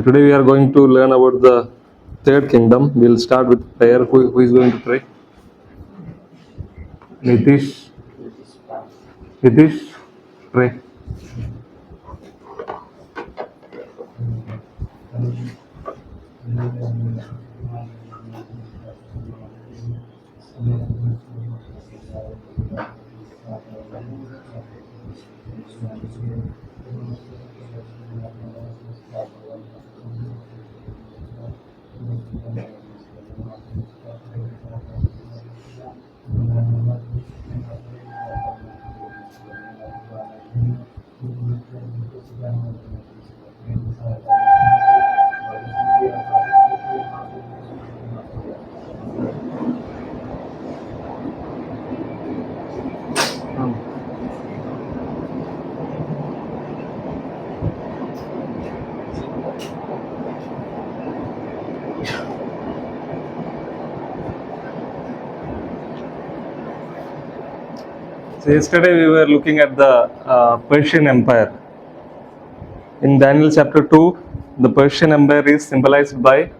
So today we are going to learn about the third kingdom. We'll start with prayer. Who is going to pray? Nitish. Nitish, pray. So yesterday we were looking at the Persian Empire. In Daniel chapter 2, the Persian Empire is symbolized by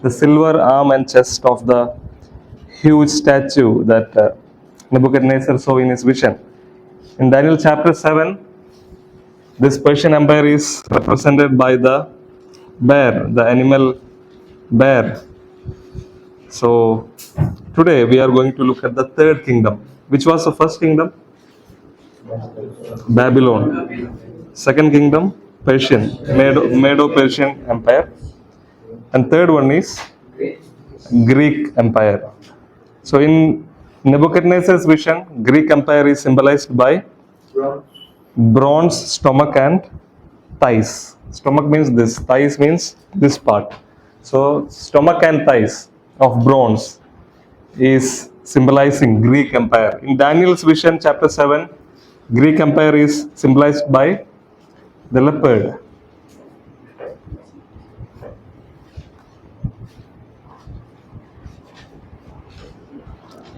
the silver arm and chest of the huge statue that Nebuchadnezzar saw in his vision. In Daniel chapter 7, this Persian Empire is represented by the bear, the animal bear. So today we are going to look at the third kingdom. Which was the first kingdom? Babylon. Second kingdom, Persian, Medo-Persian Empire. And third one is Greek Empire. So in Nebuchadnezzar's vision, Greek Empire is symbolized by bronze stomach and thighs. Stomach means this, thighs means this part. So stomach and thighs of bronze is symbolizing Greek Empire. In Daniel's vision, chapter 7, Greek Empire is symbolized by the leopard.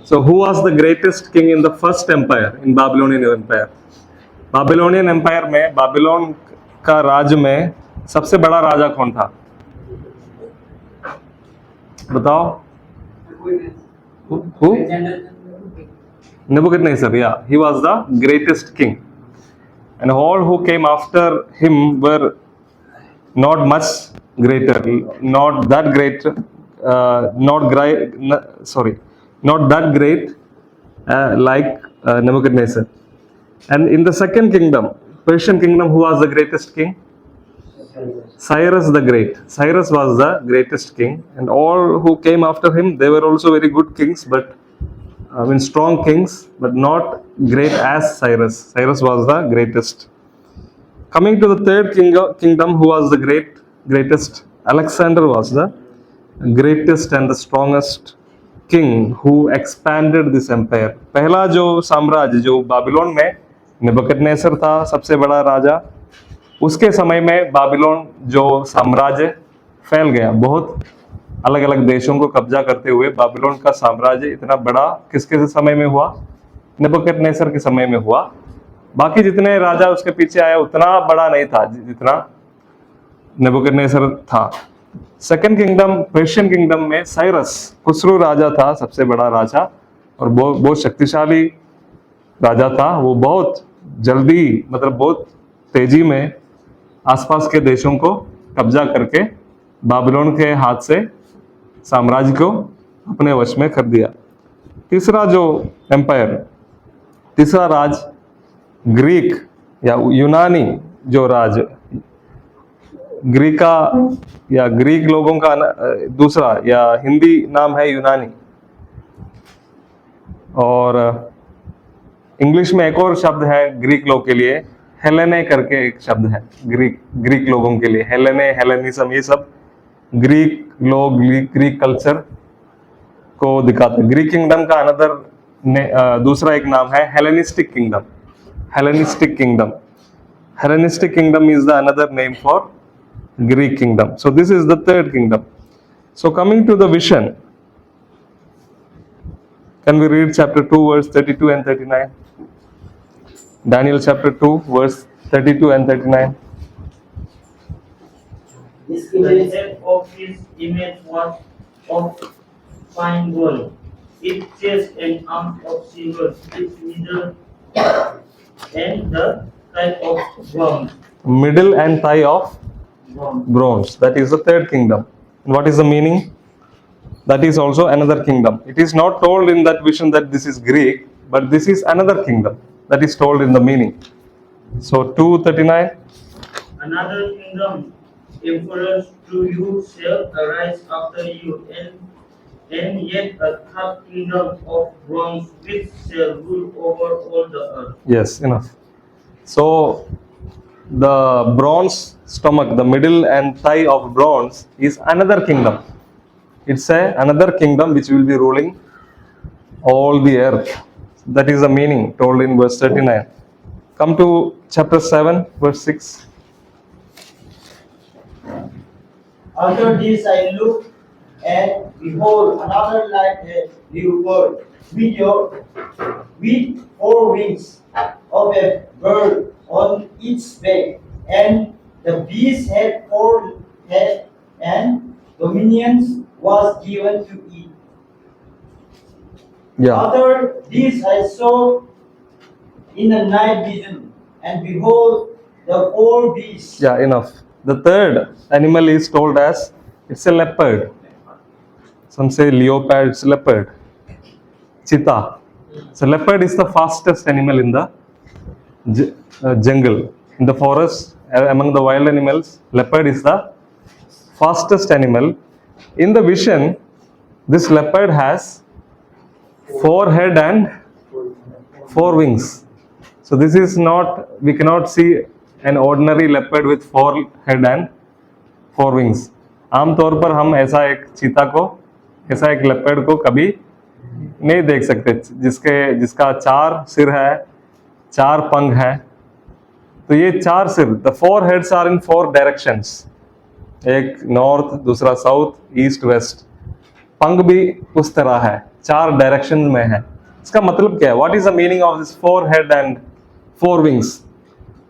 So who was the greatest king in the first empire, in Babylonian Empire? Babylonian Empire में, बाबिलोन का राज्य में सबसे बड़ा राजा कौन था? बताओ? Who? Nebuchadnezzar, yeah. He was the greatest king. And all who came after him were not much greater, not that great, not that great like Nebuchadnezzar. And in the second kingdom, Persian kingdom, who was the greatest king? Cyrus the Great. Cyrus was the greatest king, and all who came after him, they were also very good kings, but strong kings, but not great as Cyrus. Cyrus was the greatest. Coming to the third kingdom, who was the greatest? Alexander was the greatest and the strongest king who expanded this empire. पहला जो साम्राज्य जो बाबिलोन में Nebuchadnezzar था, सबसे बड़ा राजा, उसके समय में बाबिलोन जो साम्राज्य फैल गया, बहुत अलग अलग देशों को कब्जा करते हुए बाबिलोन का साम्राज्य इतना बड़ा किसके समय में हुआ? नेबुकदनेस्सर के समय में हुआ. बाकी जितने राजा उसके पीछे आया उतना बड़ा नहीं था जितना नेबुकदनेस्सर था. सेकंड किंगडम, पर्शियन किंगडम में साइरस, खुसरू राजा था, सबसे बड़ा राजा और बहुत शक्तिशाली राजा था. वो बहुत जल्दी, मतलब बहुत तेजी में आसपास के देशों को कब्जा करके बाबिलोन के हाथ से साम्राज्य को अपने वश में कर दिया. तीसरा जो एम्पायर, तीसरा राज ग्रीक या यूनानी जो राज, ग्रीका या ग्रीक लोगों का दूसरा या हिंदी नाम है यूनानी, और इंग्लिश में एक और शब्द है ग्रीक लोग के लिए, हेलेने करके एक शब्द है ग्रीक लोगों के लिए. हेलेने, हेलेनिज्म, ये सब ग्रीक लोग, ग्रीक कल्चर को दिखाते हैं. ग्रीक किंगडम का अनदर दूसरा एक नाम है Hellenistic kingdom. Hellenistic kingdom, Hellenistic kingdom is the another name for Greek kingdom. So this is the third kingdom. So coming to the vision, can we read chapter 2 verse 32 and 39? Daniel chapter 2 verse 32 and 39. The head of his image was of fine gold, its chest and arms of silver, its middle and the thigh of bronze. Middle and thigh of Bronze. bronze. That is the third kingdom. And what is the meaning? That is also another kingdom. It is not told in that vision that this is Greek, but this is another kingdom. That is told in the meaning. So 239. Another kingdom, emperors to you shall arise after you, and yet a third kingdom of bronze which shall rule over all the earth. Yes, enough. So the bronze stomach, the middle and thigh of bronze is another kingdom. It's another kingdom which will be ruling all the earth. That is the meaning told in verse 39. Come to chapter 7, verse 6. After this I looked, and behold, another like a leopard, with four wings of a bird on its back, and the beast had four heads, and dominions was given to it. Yeah. After this I saw in the night vision, and behold, the four beasts. Yeah, enough. The third animal is told as it's a leopard. Some say leopard, it's leopard. Cheetah. So leopard is the fastest animal in the jungle. In the forest, among the wild animals, leopard is the fastest animal. In the vision, this leopard has 4 head and 4 wings. So this is not, we cannot see an ordinary leopard with 4 head and 4 wings. आमतौर पर हम ऐसा एक चीता को, ऐसा एक leopard को कभी नहीं देख सकते जिसका 4 सिर है, 4 पंख है. तो ये 4 सिर, the 4 heads are in 4 directions. एक नॉर्थ, दूसरा साउथ, ईस्ट, वेस्ट. पंख भी उस तरह है, 4 डायरेक्शन में है. इसका मतलब क्या है? What is the meaning of this 4 head and 4 wings?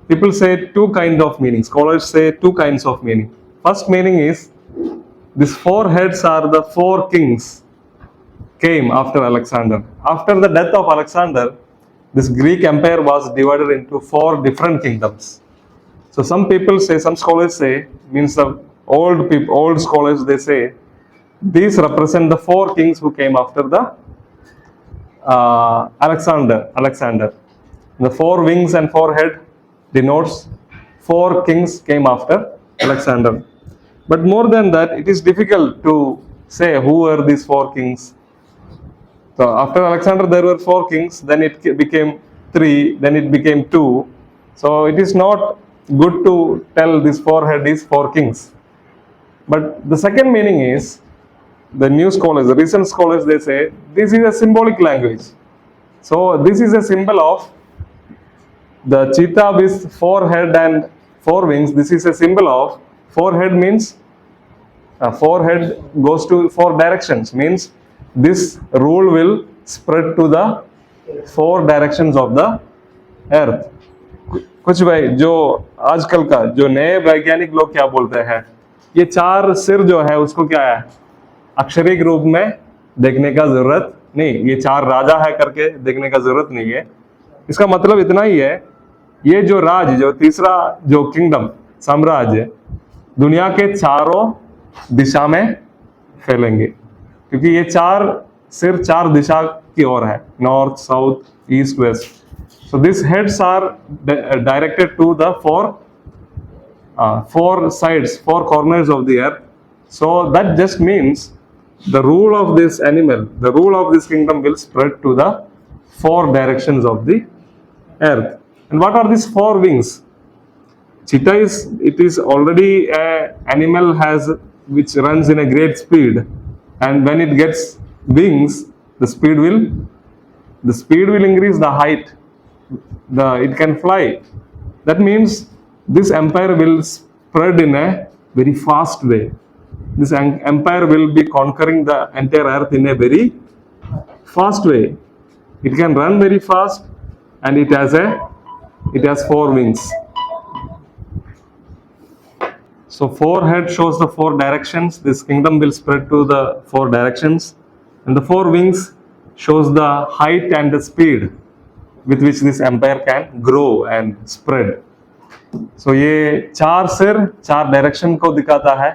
People say 2 kinds of meaning. Scholars say 2 kinds of meaning. First meaning is these 4 heads are the 4 kings came after Alexander. After the death of Alexander, this Greek empire was divided into 4 different kingdoms. So some people say, some scholars say, means the old scholars, they say these represent the 4 kings who came after the Alexander. The 4 wings and 4 head denotes 4 kings came after Alexander. But more than that, it is difficult to say who were these 4 kings. So after Alexander there were 4 kings, then it became 3, then it became 2. So it is not good to tell this 4 head is 4 kings. But the second meaning is, the new scholars, the recent scholars, they say this is a symbolic language. So this is a symbol of the cheetah with 4 head and 4 wings. This is a symbol of 4 head means 4 head goes to 4 directions, means this rule will spread to the 4 directions of the earth. कुछ भाई जो आजकल का जो नए वैज्ञानिक लोग क्या बोलते हैं, ये 4 सिर जो है उसको क्या है, अक्षरिक रूप में देखने का जरूरत नहीं, ये 4 राजा है करके देखने का जरूरत नहीं है. इसका मतलब इतना ही है, ये जो राज, जो तीसरा जो किंगडम, साम्राज्य, दुनिया के चारों दिशा में फैलेंगे, क्योंकि ये 4 सिर 4 दिशा की ओर है, north, south, east, west. So these heads are directed to the 4 sides, 4 corners of the earth. So that just means the rule of this animal, the rule of this kingdom will spread to the 4 directions of the earth. And what are these 4 wings? Cheetah is already an animal which runs in a great speed, and when it gets wings, the speed will increase the height. It can fly. That means this empire will spread in a very fast way. This empire will be conquering the entire earth in a very fast way. It can run very fast, and it has 4 wings. So forehead shows the four directions. This kingdom will spread to the four directions. And the four wings shows the height and the speed with which this empire can grow and spread. So ये चार सिर चार direction को दिखाता है.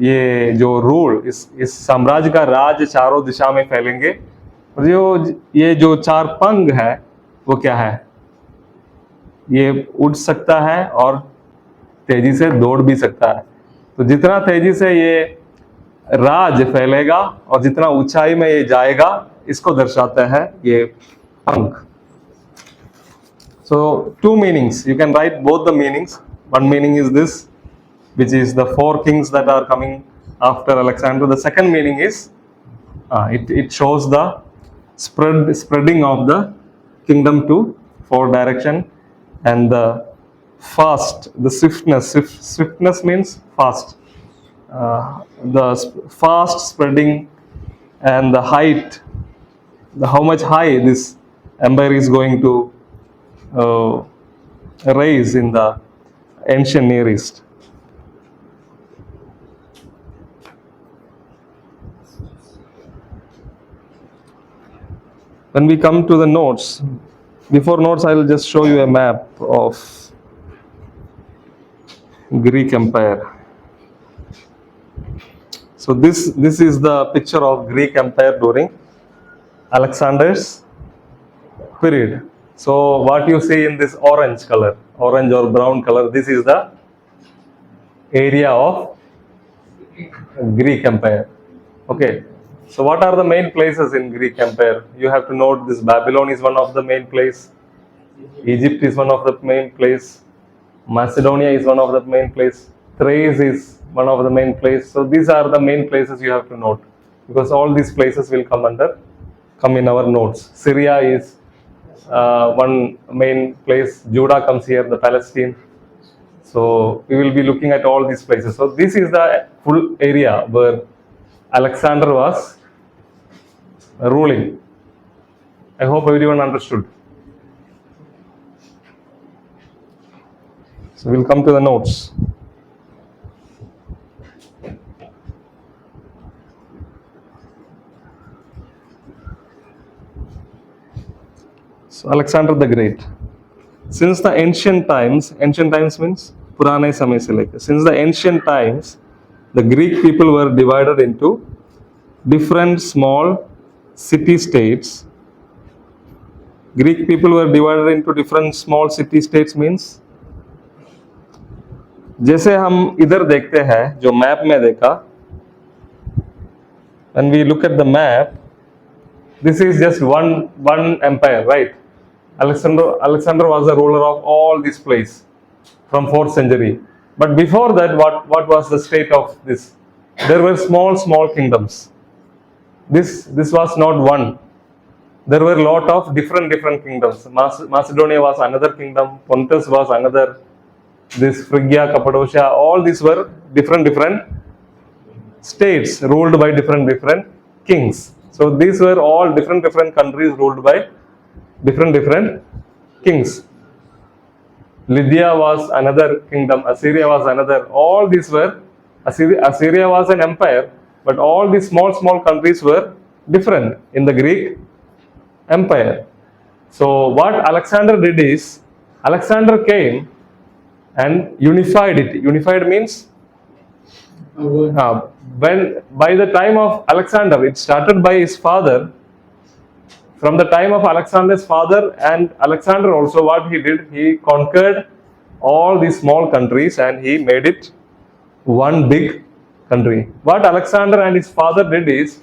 ये जो rule इस साम्राज्य का राज चारों दिशा में फैलेंगे. और ये जो चार पंख है वो क्या है? ये उड़ सकता है और तेजी से दौड़ भी सकता है. तो जितना तेजी से ये राज फैलेगा और जितना ऊंचाई में ये जाएगा, इसको दर्शाता है ये पंख. So two meanings. You can write both the meanings. One meaning is this, which is the four kings that are coming after Alexander. The second meaning is it shows the spreading of the kingdom to four direction, and the fast, the swiftness. Swiftness means fast. The fast spreading and the height, how much high this empire is going to raise in the ancient Near East. When we come to the notes, before notes I will just show you a map of Greek Empire. So this is the picture of Greek Empire during Alexander's period. So what you see in this orange color, orange or brown color, this is the area of Greek Empire. Okay. So what are the main places in Greek Empire? You have to note this. Babylon is one of the main place. Egypt is one of the main place. Macedonia is one of the main place. Thrace is one of the main place. So these are the main places you have to note, because all these places will come in our notes. Syria is one main place. Judah comes here, the Palestine. So we will be looking at all these places. So this is the full area where Alexander was ruling. I hope everyone understood. So we'll come to the notes. So Alexander the Great. Since the ancient times means पुराने समय से लेकर, since the ancient times, the Greek people were divided into different small city-states. Greek people were divided into different small city-states means, जैसे हम इधर देखते हैं जो मैप में देखा, when we look at the map, this is just one empire, right? Alexander was the ruler of all this place from 4th century. But before that, what was the state of this? There were small kingdoms. This was not one. There were a lot of different kingdoms. Macedonia was another kingdom. Pontus was another. This Phrygia, Cappadocia, all these were different states ruled by different kings. So these were all different countries ruled by different kings. Lydia was another kingdom. Assyria was another. All these were, Assyria was an empire, but all these small countries were different in the Greek Empire. So what Alexander did is, Alexander came and unified it. Unified means, when by the time of Alexander, it started by his father. From the time of Alexander's father, and Alexander also, what he did, he conquered all these small countries and he made it one big country. What Alexander and his father did is,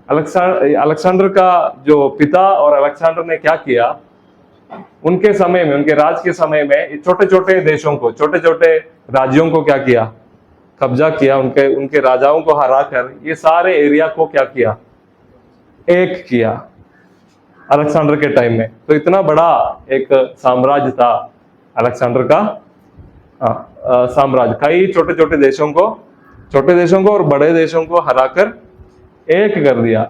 Alexander का जो पिता और Alexander ने क्या किया, उनके समय में, उनके राज के समय में छोटे देशों को, छोटे राज्यों को क्या किया, कब्जा किया, उनके राजाओं को हराकर ये सारे एरिया को क्या किया, एक किया अलेक्जेंडर के टाइम में. तो इतना बड़ा एक साम्राज्य था अलेक्जेंडर का साम्राज्य. कई छोटे देशों को और बड़े देशों को हराकर एक कर दिया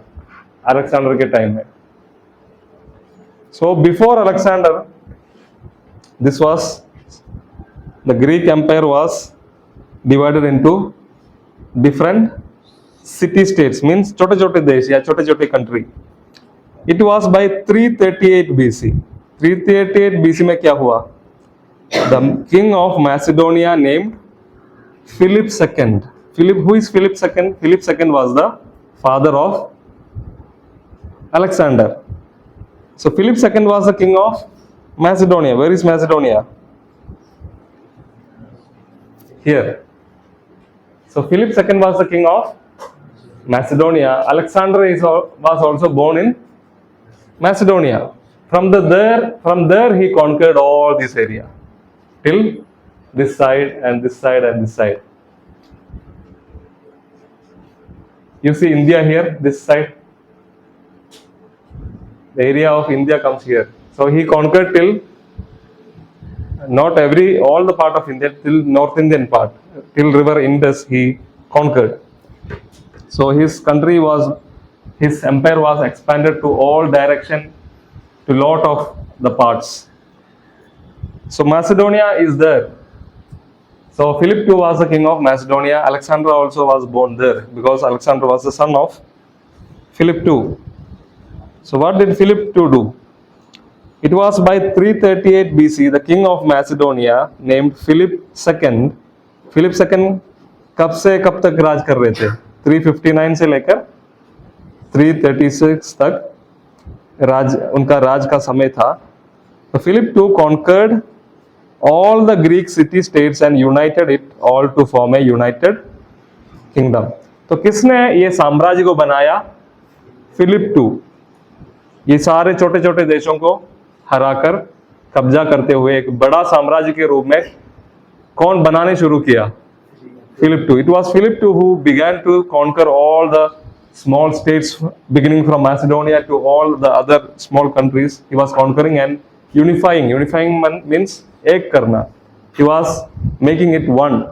अलेक्जेंडर के टाइम में. So before Alexander, this was, the Greek Empire was divided into different city states, means छोटे छोटे देश या छोटे छोटे country. It was by 338 BC. 338 BC में क्या हुआ? The king of Macedonia named Philip II. Philip, who is Philip II? Philip II was the father of Alexander. So Philip II was the king of Macedonia. Where is Macedonia? Here. So Philip II was the king of Macedonia. Alexander was also born in Macedonia. From there he conquered all this area till this side and this side and this side. You see India here, this side. The area of India comes here. So he conquered till all the part of India, till North Indian part, till river Indus he conquered. So his empire was expanded to all direction, to lot of the parts. So Macedonia is there. So Philip II was the king of Macedonia. Alexander also was born there because Alexander was the son of Philip II. So what did Philip II do? It was by 338 BC, the king of Macedonia named Philip II. Philip II कब से कब तक राज कर रहे थे? 359 से लेकर 336 तक उनका राज का समय था. तो Philip II conquered all the Greek city states and united it all to form a united kingdom. तो किसने ये साम्राज्य को बनाया? Philip II. ये सारे छोटे छोटे देशों को हराकर कब्जा करते हुए एक बड़ा साम्राज्य के रूप में कौन बनाने शुरू किया? Philip II. It was Philip II who began to conquer all the small states, beginning from Macedonia to all the other small countries. He was conquering and unifying. Unifying means एक करना. He was making it one.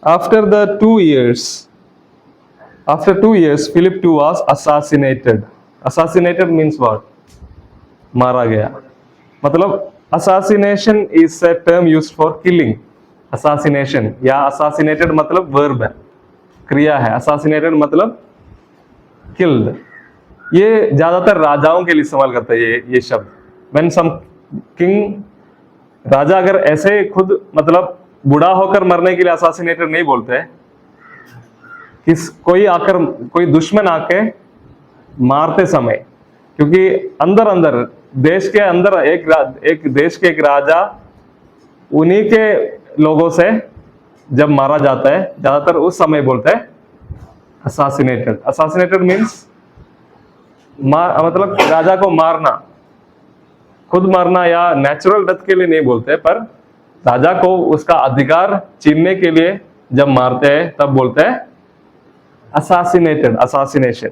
After 2 years, Philip II was assassinated. Assassinated means what? मारा गया. मतलब assassination is a term used for killing. Assassination या assassinated मतलब verb है, क्रिया है. Assassinated मतलब killed. ये ज्यादातर राजाओं के लिए इस्तेमाल करता है ये शब्द. When some king, राजा अगर ऐसे खुद मतलब बूढ़ा होकर मरने के लिए assassinated नहीं बोलते हैं. कोई दुश्मन आके मारते समय, क्योंकि अंदर देश के अंदर एक देश के एक राजा उन्हीं के लोगों से जब मारा जाता है, ज्यादातर उस समय बोलते हैं assassinated. Assassinated means मतलब राजा को मारना, खुद मारना या नेचुरल डेथ के लिए नहीं बोलते, पर राजा को उसका अधिकार छीनने के लिए जब मारते हैं तब बोलते हैं assassination.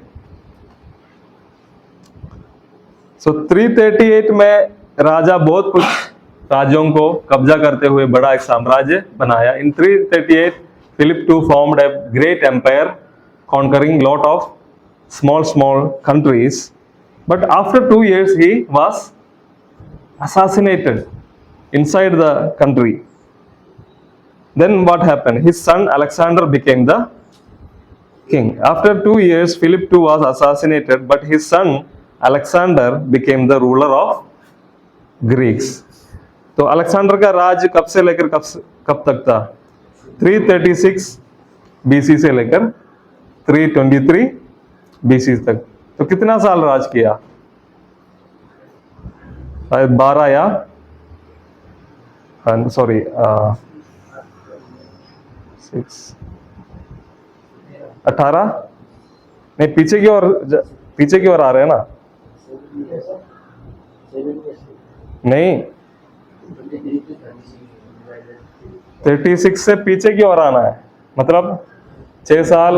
So 338 में राजा बहुत कुछ राज्यों को कब्जा करते हुए बड़ा एक साम्राज्य बनाया. In 338 Philip II formed a great empire conquering lot of small countries. But after 2 years he was assassinated inside the country. Then what happened? His son Alexander became the king. After 2 years Philip II was assassinated, but his son Alexander became the ruler of Greeks. तो Alexander का राज कब से लेकर कब तक था? 336 BC से लेकर 323 BC तक. तो कितना साल राज किया? 12 या 18 नहीं, पीछे की ओर आ रहे हैं ना? नहीं, 36 से पीछे की ओर आना है, मतलब 6 साल.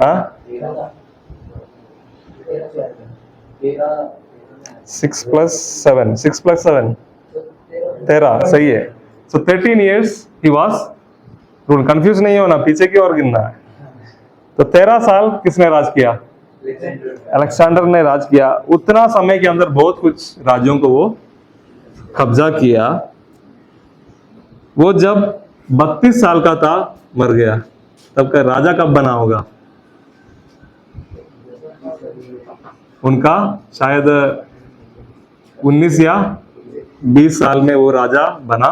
हाँ, 6 plus 7 13, सही है. So 13 years he was ruled. Confuse नहीं होना, पीछे की ओर गिनना है. तो 13 साल किसने राज किया? अलेक्जेंडर ने राज किया. उतना समय के अंदर बहुत कुछ राज्यों को वो कब्जा किया, वो जब 32 साल का था मर गया, तब का राजा कब बना होगा? उनका शायद 19 या 20 साल में वो राजा बना,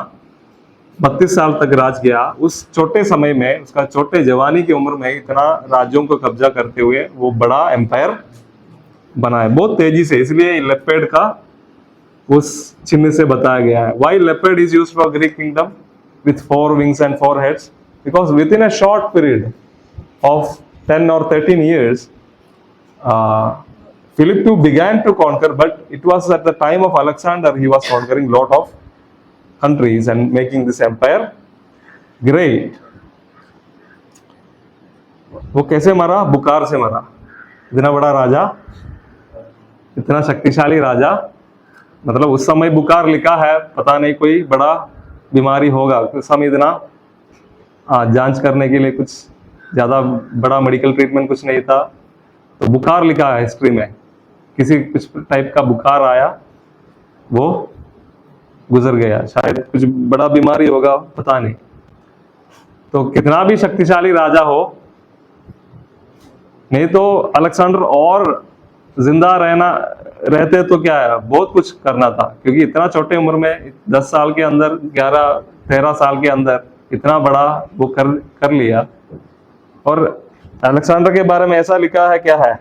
32 साल तक राज किया। उस छोटे समय में, उसका छोटे जवानी की उम्र में इतना राज्यों को कब्जा करते हुए वो बड़ा एम्पायर बनाया बहुत तेजी से। इसलिए लेपर्ड का उस चिन्ह से बताया गया है। Why leopard is used for Greek kingdom with 4 wings and 4 heads? Because within a short period of 10 or 13 years, Philip II began to conquer, but it was at the time of Alexander he was conquering lot of countries and making this empire great. वो कैसे मरा? बुखार से मरा। इतना बड़ा राजा, इतना शक्तिशाली राजा, मतलब उस समय बुखार लिखा है, पता नहीं कोई बड़ा बीमारी होगा, उस समय इतना जांच करने के लिए कुछ ज़्यादा बड़ा मेडिकल ट्रीटमेंट कुछ नहीं था, तो बुखार लिखा है हिस्ट्री में, किसी कुछ टाइप का बुखार आया, वो गुजर गया। शायद कुछ बड़ा बीमारी होगा, पता नहीं। तो कितना भी शक्तिशाली राजा हो, नहीं तो अलेक्जेंडर और जिंदा रहते तो क्या है, बहुत कुछ करना था, क्योंकि इतना छोटे उम्र में 10 साल के अंदर, 11-13 साल के अंदर इतना बड़ा वो कर लिया। और अलेक्जेंडर के बारे में ऐसा लिखा है, क्या है,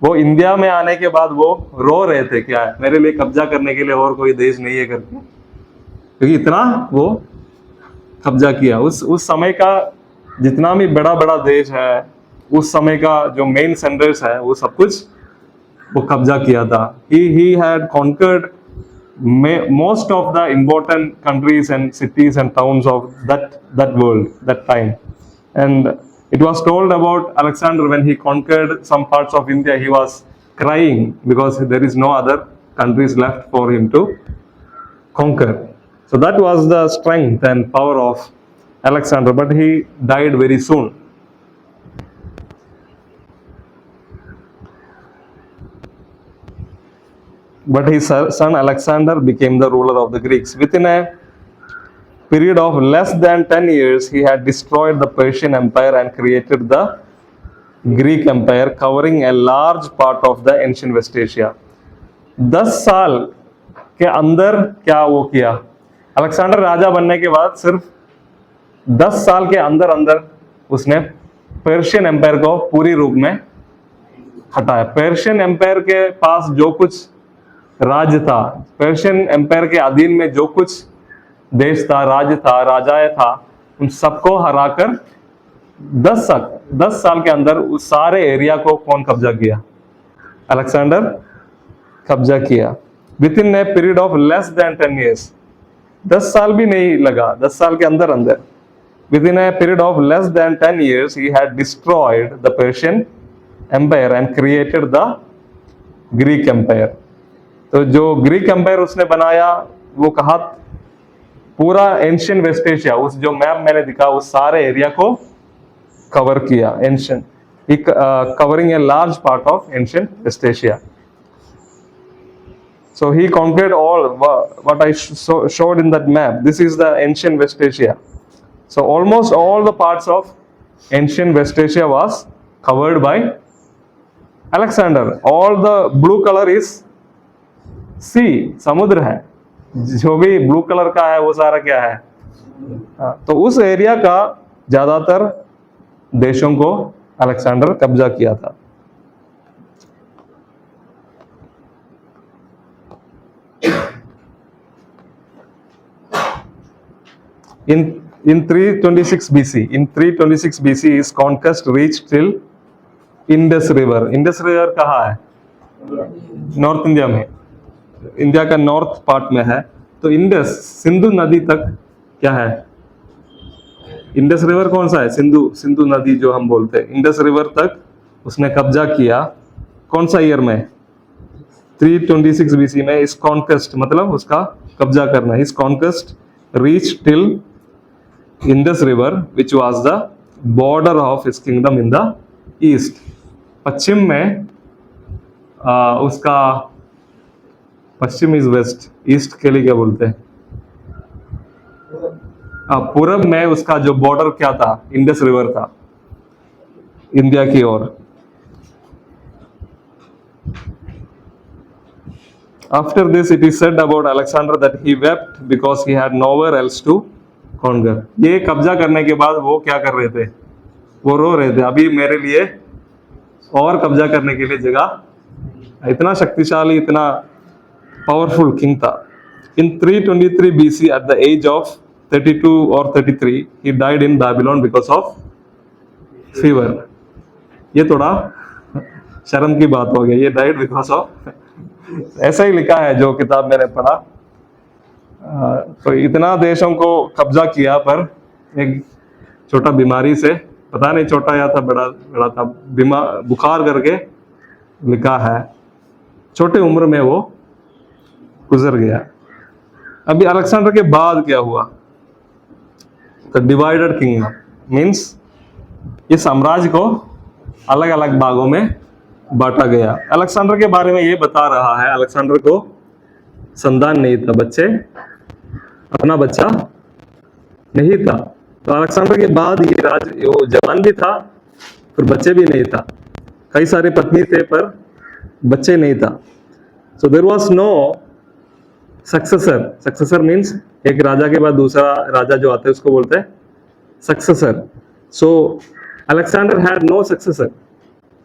वो इंडिया में आने के बाद वो रो रहे थे, क्या है, मेरे लिए कब्जा करने के लिए और कोई देश नहीं है करके, क्योंकि इतना वो कब्जा किया। उस समय का जितना भी बड़ा बड़ा देश है, उस समय का जो मेन सेंटर्स है, वो सब कुछ वो कब्जा किया था। He had conquered most of the important countries and cities and towns of that world, that time. And it was told about Alexander when he conquered some parts of India, he was crying because there is no other countries left for him to conquer. So that was the strength and power of Alexander, but he died very soon. But his son Alexander became the ruler of the Greeks. Within a period of less than 10 years, he had destroyed the Persian Empire and created the Greek Empire, covering a large part of the ancient West Asia. 10 साल के अंदर क्या वो किया? Alexander राजा बनने के बाद सिर्फ 10 साल के अंदर उसने पर्शियन एम्पायर को पूरी रूप में हटाया। पर्शियन एम्पायर के पास जो कुछ राज्य था, पर्शियन एम्पायर के अधीन में जो कुछ देश था, राज्य था, राजाएं था, उन सबको हराकर 10 साल के अंदर उस सारे एरिया को कौन कब्जा किया? अलेक्जेंडर कब्जा किया। With in a period of less than 10 years, 10 साल भी नहीं लगा, 10 साल के अंदर with in a period of less than 10 years he had destroyed the Persian empire and created the Greek empire. तो जो ग्रीक एम्पायर उसने बनाया, वो कहा पूरा एंशियंट वेस्ट एशिया, उस जो मैप मैंने दिखा, उस सारे एरिया को कवर किया। Ancient, covering a large part of ancient West Asia. So he conquered all what I showed in that map. This is the ancient West Asia. So almost all the parts of ancient West Asia was covered by Alexander. All the blue color is सी, समुद्र है, जो भी blue colour का है वो सारा क्या है? तो उस एरिया का ज्यादातर देशों को अलेक्जेंडर कब्जा किया था। In 326 BC, his conquest reached till Indus River. Indus River कहाँ है? नॉर्थ इंडिया में, इंडिया का नॉर्थ पार्ट में है। तो इंडस, सिंधु नदी तक क्या है? इंडस रिवर कौन सा है? सिंधु नदी जो हम बोलते हैं, इंडस रिवर तक उसने कब्जा किया। कौन सा ईयर में? 326 BC में। इस कॉन्क्वेस्ट मतलब उसका कब्जा करना। इस conquest reach till Indus river which was the border of his kingdom in the east. पश्चिम में उसका पश्चिम इज वेस्ट, ईस्ट के लिए क्या बोलते हैं? पूरब में उसका जो बॉर्डर क्या था? इंडस रिवर था इंडिया की ओर। After this it is said about Alexander that he wept because he had nowhere else to conquer. ये कब्जा करने के बाद वो क्या कर रहे थे? वो रो रहे थे, अभी मेरे लिए और कब्जा करने के लिए जगह। इतना शक्तिशाली, इतना पावरफुल किंग था। In 323 BC, at the age of 32 or 33, he died in Babylon because of fever. ये थोड़ा शर्म की बात हो गई, ये died because of, ऐसा ही लिखा है जो किताब मैंने पढ़ा। तो इतना देशों को कब्जा किया, पर एक छोटा बीमारी से, पता नहीं छोटा या था बड़ा बड़ा था, बीमार बुखार करके लिखा है, छोटे उम्र में वो गुजर गया। अभी अलेक्जेंडर के बाद क्या हुआ? द डिवाइडेड किंगडम मीन्स ये साम्राज्य को अलग अलग भागों में बांटा गया। अलेक्जेंडर के बारे में ये बता रहा है, अलेक्जेंडर को संतान नहीं था, बच्चे, अपना बच्चा नहीं था। तो अलेक्जेंडर के बाद ये वो जवान भी था, फिर बच्चे भी नहीं था। कई सारे पत्नी थे पर बच्चे नहीं था। So there was no successor. Successor means एक राजा के बाद दूसरा राजा जो आता है उसको बोलते हैं successor. So Alexander had no successor,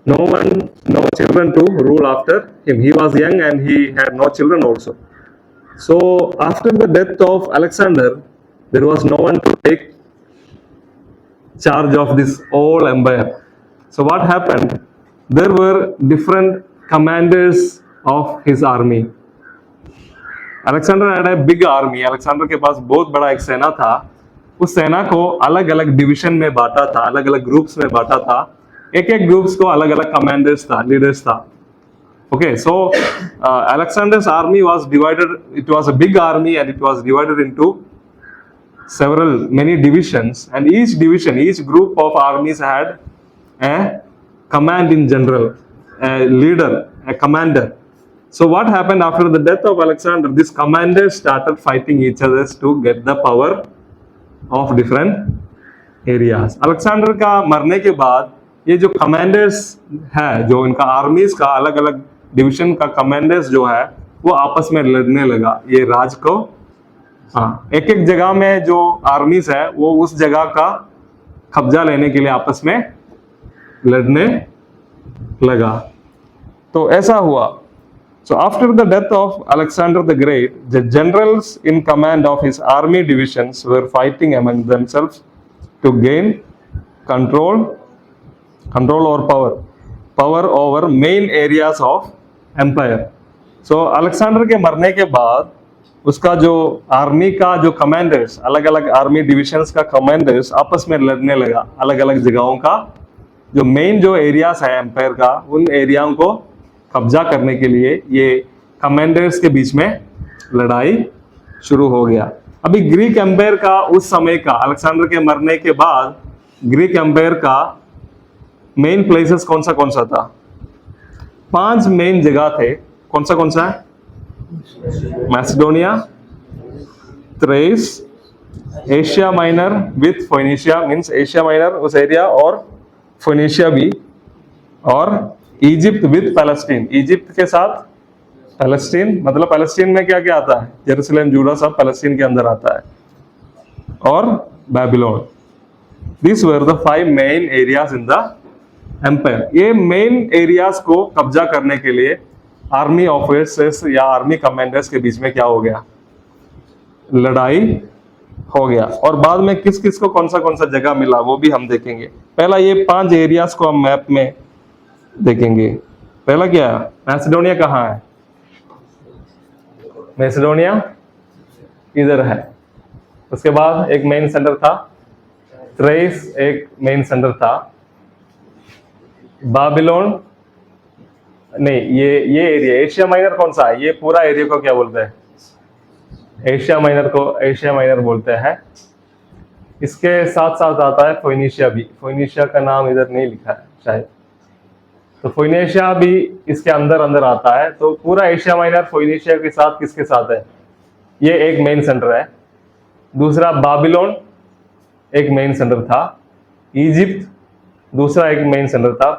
no one, no children to rule after him. He was young and he had no children also. So after the death of Alexander, there was no one to take charge of this whole empire. So what happened? There were different commanders of his army. Alexander had a big army. Alexander के पास बहुत बड़ा एक सेना था। उस सेना को अलग अलग डिवीजन में बांटा था, अलग अलग ग्रुप्स में बांटा था। एक एक ग्रुप्स को अलग अलग कमांडर्स था, लीडर्स था। Okay, so Alexander's army was divided. It was a big army and it was divided into many divisions, and each division, each group of armies had a command in general, a leader, a commander. So what happened after the death of Alexander? These commanders started fighting each other to get the power of different areas. Alexander का मरने के बाद ये जो commanders है, जो इनका आर्मीज का अलग अलग डिवीजन का कमांडर्स जो है, वो आपस में लड़ने लगा ये राज को। हाँ, एक एक जगह में जो आर्मीज है वो उस जगह का कब्जा लेने के लिए आपस में लड़ने लगा। तो ऐसा हुआ। So after the death of Alexander the Great, the generals in command of his army divisions were fighting among themselves to gain control or power over main areas of empire. So Alexander के मरने के बाद उसका जो army का जो commanders, अलग अलग आर्मी डिविजन्स का कमांडर्स आपस में लड़ने लगा। अलग अलग जगहों का जो मेन जो एरियाज है एम्पायर का, उन एरियाओं को कब्जा करने के लिए ये कमांडर्स के बीच में लड़ाई शुरू हो गया। अभी ग्रीक एम्पायर का उस समय का, अलेक्जेंडर के मरने के बाद ग्रीक एम्पायर का मेन प्लेसेस कौन सा था? 5 मेन जगह थे। कौन सा है? Macedonia, Thrace, Asia Minor with Phoenicia, means Asia Minor उस एरिया और फोनिशिया भी, और इजिप्ट विथ पैलेस्टीन, इजिप्ट के साथ पैलेस्टीन, मतलब पैलेस्टीन में क्या क्या आता है? जेरूसलम, जूडा सब पैलेस्टीन के अंदर आता है, और Babylon. These were the 5 main areas in the empire. ये मेन एरियाज को कब्जा करने के लिए आर्मी ऑफिसर्स या आर्मी कमांडर्स के बीच में क्या हो गया? लड़ाई हो गया। और बाद में किस किस को कौन सा जगह मिला वो भी हम देखेंगे। पहला ये 5 एरियाज को हम मैप में देखेंगे। पहला क्या है? मैसिडोनिया कहाँ है? मैसिडोनिया इधर है। उसके बाद एक मेन सेंटर था, थ्रेस एक मेन सेंटर था, बाबिलोन नहीं, ये एरिया एशिया माइनर कौन सा है? ये पूरा एरिया को क्या बोलते हैं? एशिया माइनर को एशिया माइनर बोलते हैं। इसके साथ साथ आता है फोनिशिया भी। फोनिशिया का नाम इधर नहीं लिखा है शायद, तो फोइनेशिया भी इसके अंदर अंदर आता है। तो पूरा एशिया माइनर फोइनेशिया के साथ किसके साथ है? ये एक मेन सेंटर है। दूसरा बाबिलोन एक मेन सेंटर था। इजिप्ट दूसरा एक मेन सेंटर था।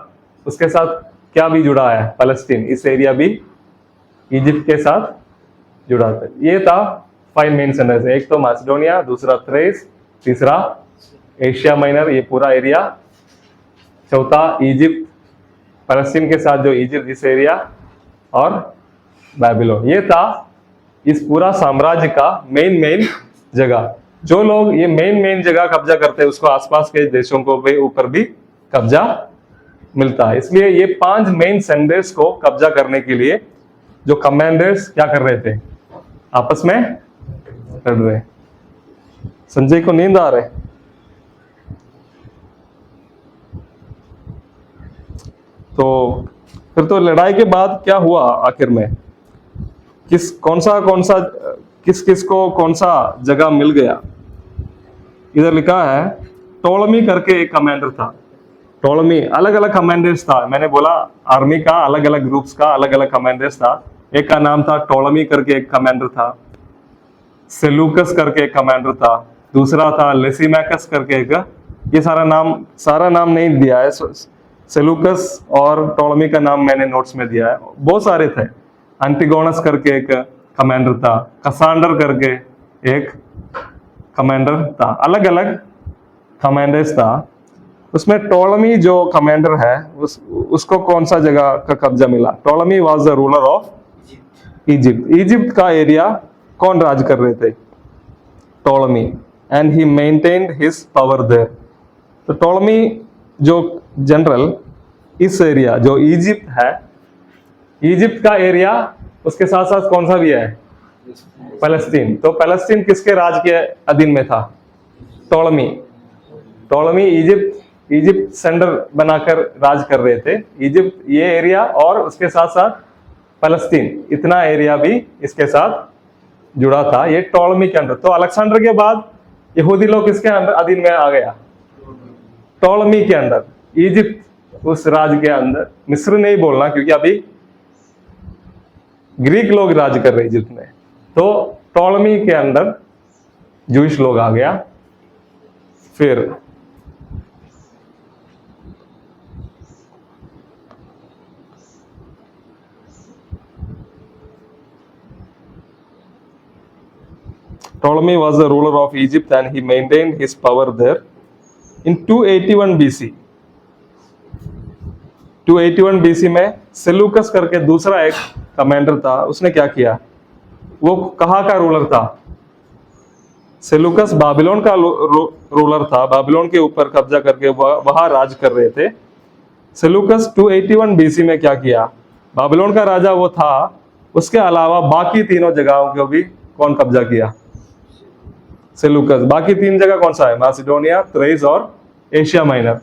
उसके साथ क्या भी जुड़ा है? पैलेस्टीन, इस एरिया भी इजिप्ट के साथ जुड़ा था। ये था 5 मेन सेंटर्स, एक तो मैसिडोनिया, दूसरा थ्रेस, तीसरा एशिया माइनर ये पूरा एरिया, चौथा इजिप्ट, पैलेस्टीन के साथ जो इजिप्ट इस एरिया, और बाबिलोन। ये था इस पूरा साम्राज्य का मेन जगह। जो लोग ये मेन जगह कब्जा करते हैं उसको आसपास के देशों को भी ऊपर भी कब्जा मिलता है। इसलिए ये 5 मेन सेंटर्स को कब्जा करने के लिए जो कमांडर्स क्या कर रहे थे? आपस में लड़ रहे। संजय को नींद आ रहे? तो फिर तो लड़ाई के बाद क्या हुआ आखिर में? किस को कौन सा जगह मिल गया? इधर लिखा है टोलमी करके एक कमांडर था। टोलमी अलग अलग कमांडर्स था। मैंने बोला आर्मी का अलग अलग ग्रुप्स का अलग अलग कमांडर्स था। एक का नाम था टोलमी करके एक कमांडर था। सेलूकस करके एक कमांडर था। दूसरा था लेसीमैकस करके एक। ये सारा नाम नहीं दिया है। सेलूकस और टोलमी का नाम मैंने नोट्स में दिया है। बहुत सारे थे। एंटिगोनस करके एक कमांडर था। कसांडर करके एक कमांडर था। अलग अलग कमांडर्स था। उसमें टोलमी जो कमांडर है उसको कौन सा जगह का कब्जा मिला? Ptolemy was the ruler of Egypt. Egypt का एरिया कौन राज कर रहे थे? Ptolemy. And he maintained his power there. तो टोलमी जो जनरल इस एरिया जो इजिप्ट है, इजिप्ट का एरिया, उसके साथ साथ कौन सा भी है? पैलेस्टीन। तो पैलेस्टीन किसके राज के अधीन में था? टोलमी इजिप्ट सेंटर बनाकर राज कर रहे थे। इजिप्ट ये एरिया और उसके साथ साथ पैलेस्टीन, इतना एरिया भी इसके साथ जुड़ा था। ये टोलमी के अंदर। तो अलेक्जेंडर के बाद यहूदी लोग किसके अंदर अधीन में आ गया? टोलमी के अंदर। इजिप्ट उस राज के अंदर। मिस्र नहीं बोलना क्योंकि अभी ग्रीक लोग राज कर रहे इजिप्ट में। तो टोलमी के अंदर जूइश लोग आ गया। फिर Ptolemy was the ruler of Egypt and he maintained his power there. In 281 BC, 281 BC में सेलूकस करके दूसरा एक कमांडर था। उसने क्या किया? वो कहाँ का रूलर था? सेलूकस बाबिलोन का रूलर था। बाबिलोन के ऊपर कब्जा करके वहां राज कर रहे थे। सेलूकस 281 BC में क्या किया? बाबिलोन का राजा वो था। उसके अलावा बाकी तीनों जगहों को भी कौन कब्जा किया? सेलूकस। बाकी 3 जगह कौन सा है? मैसिडोनिया, थ्रेस और एशिया माइनर।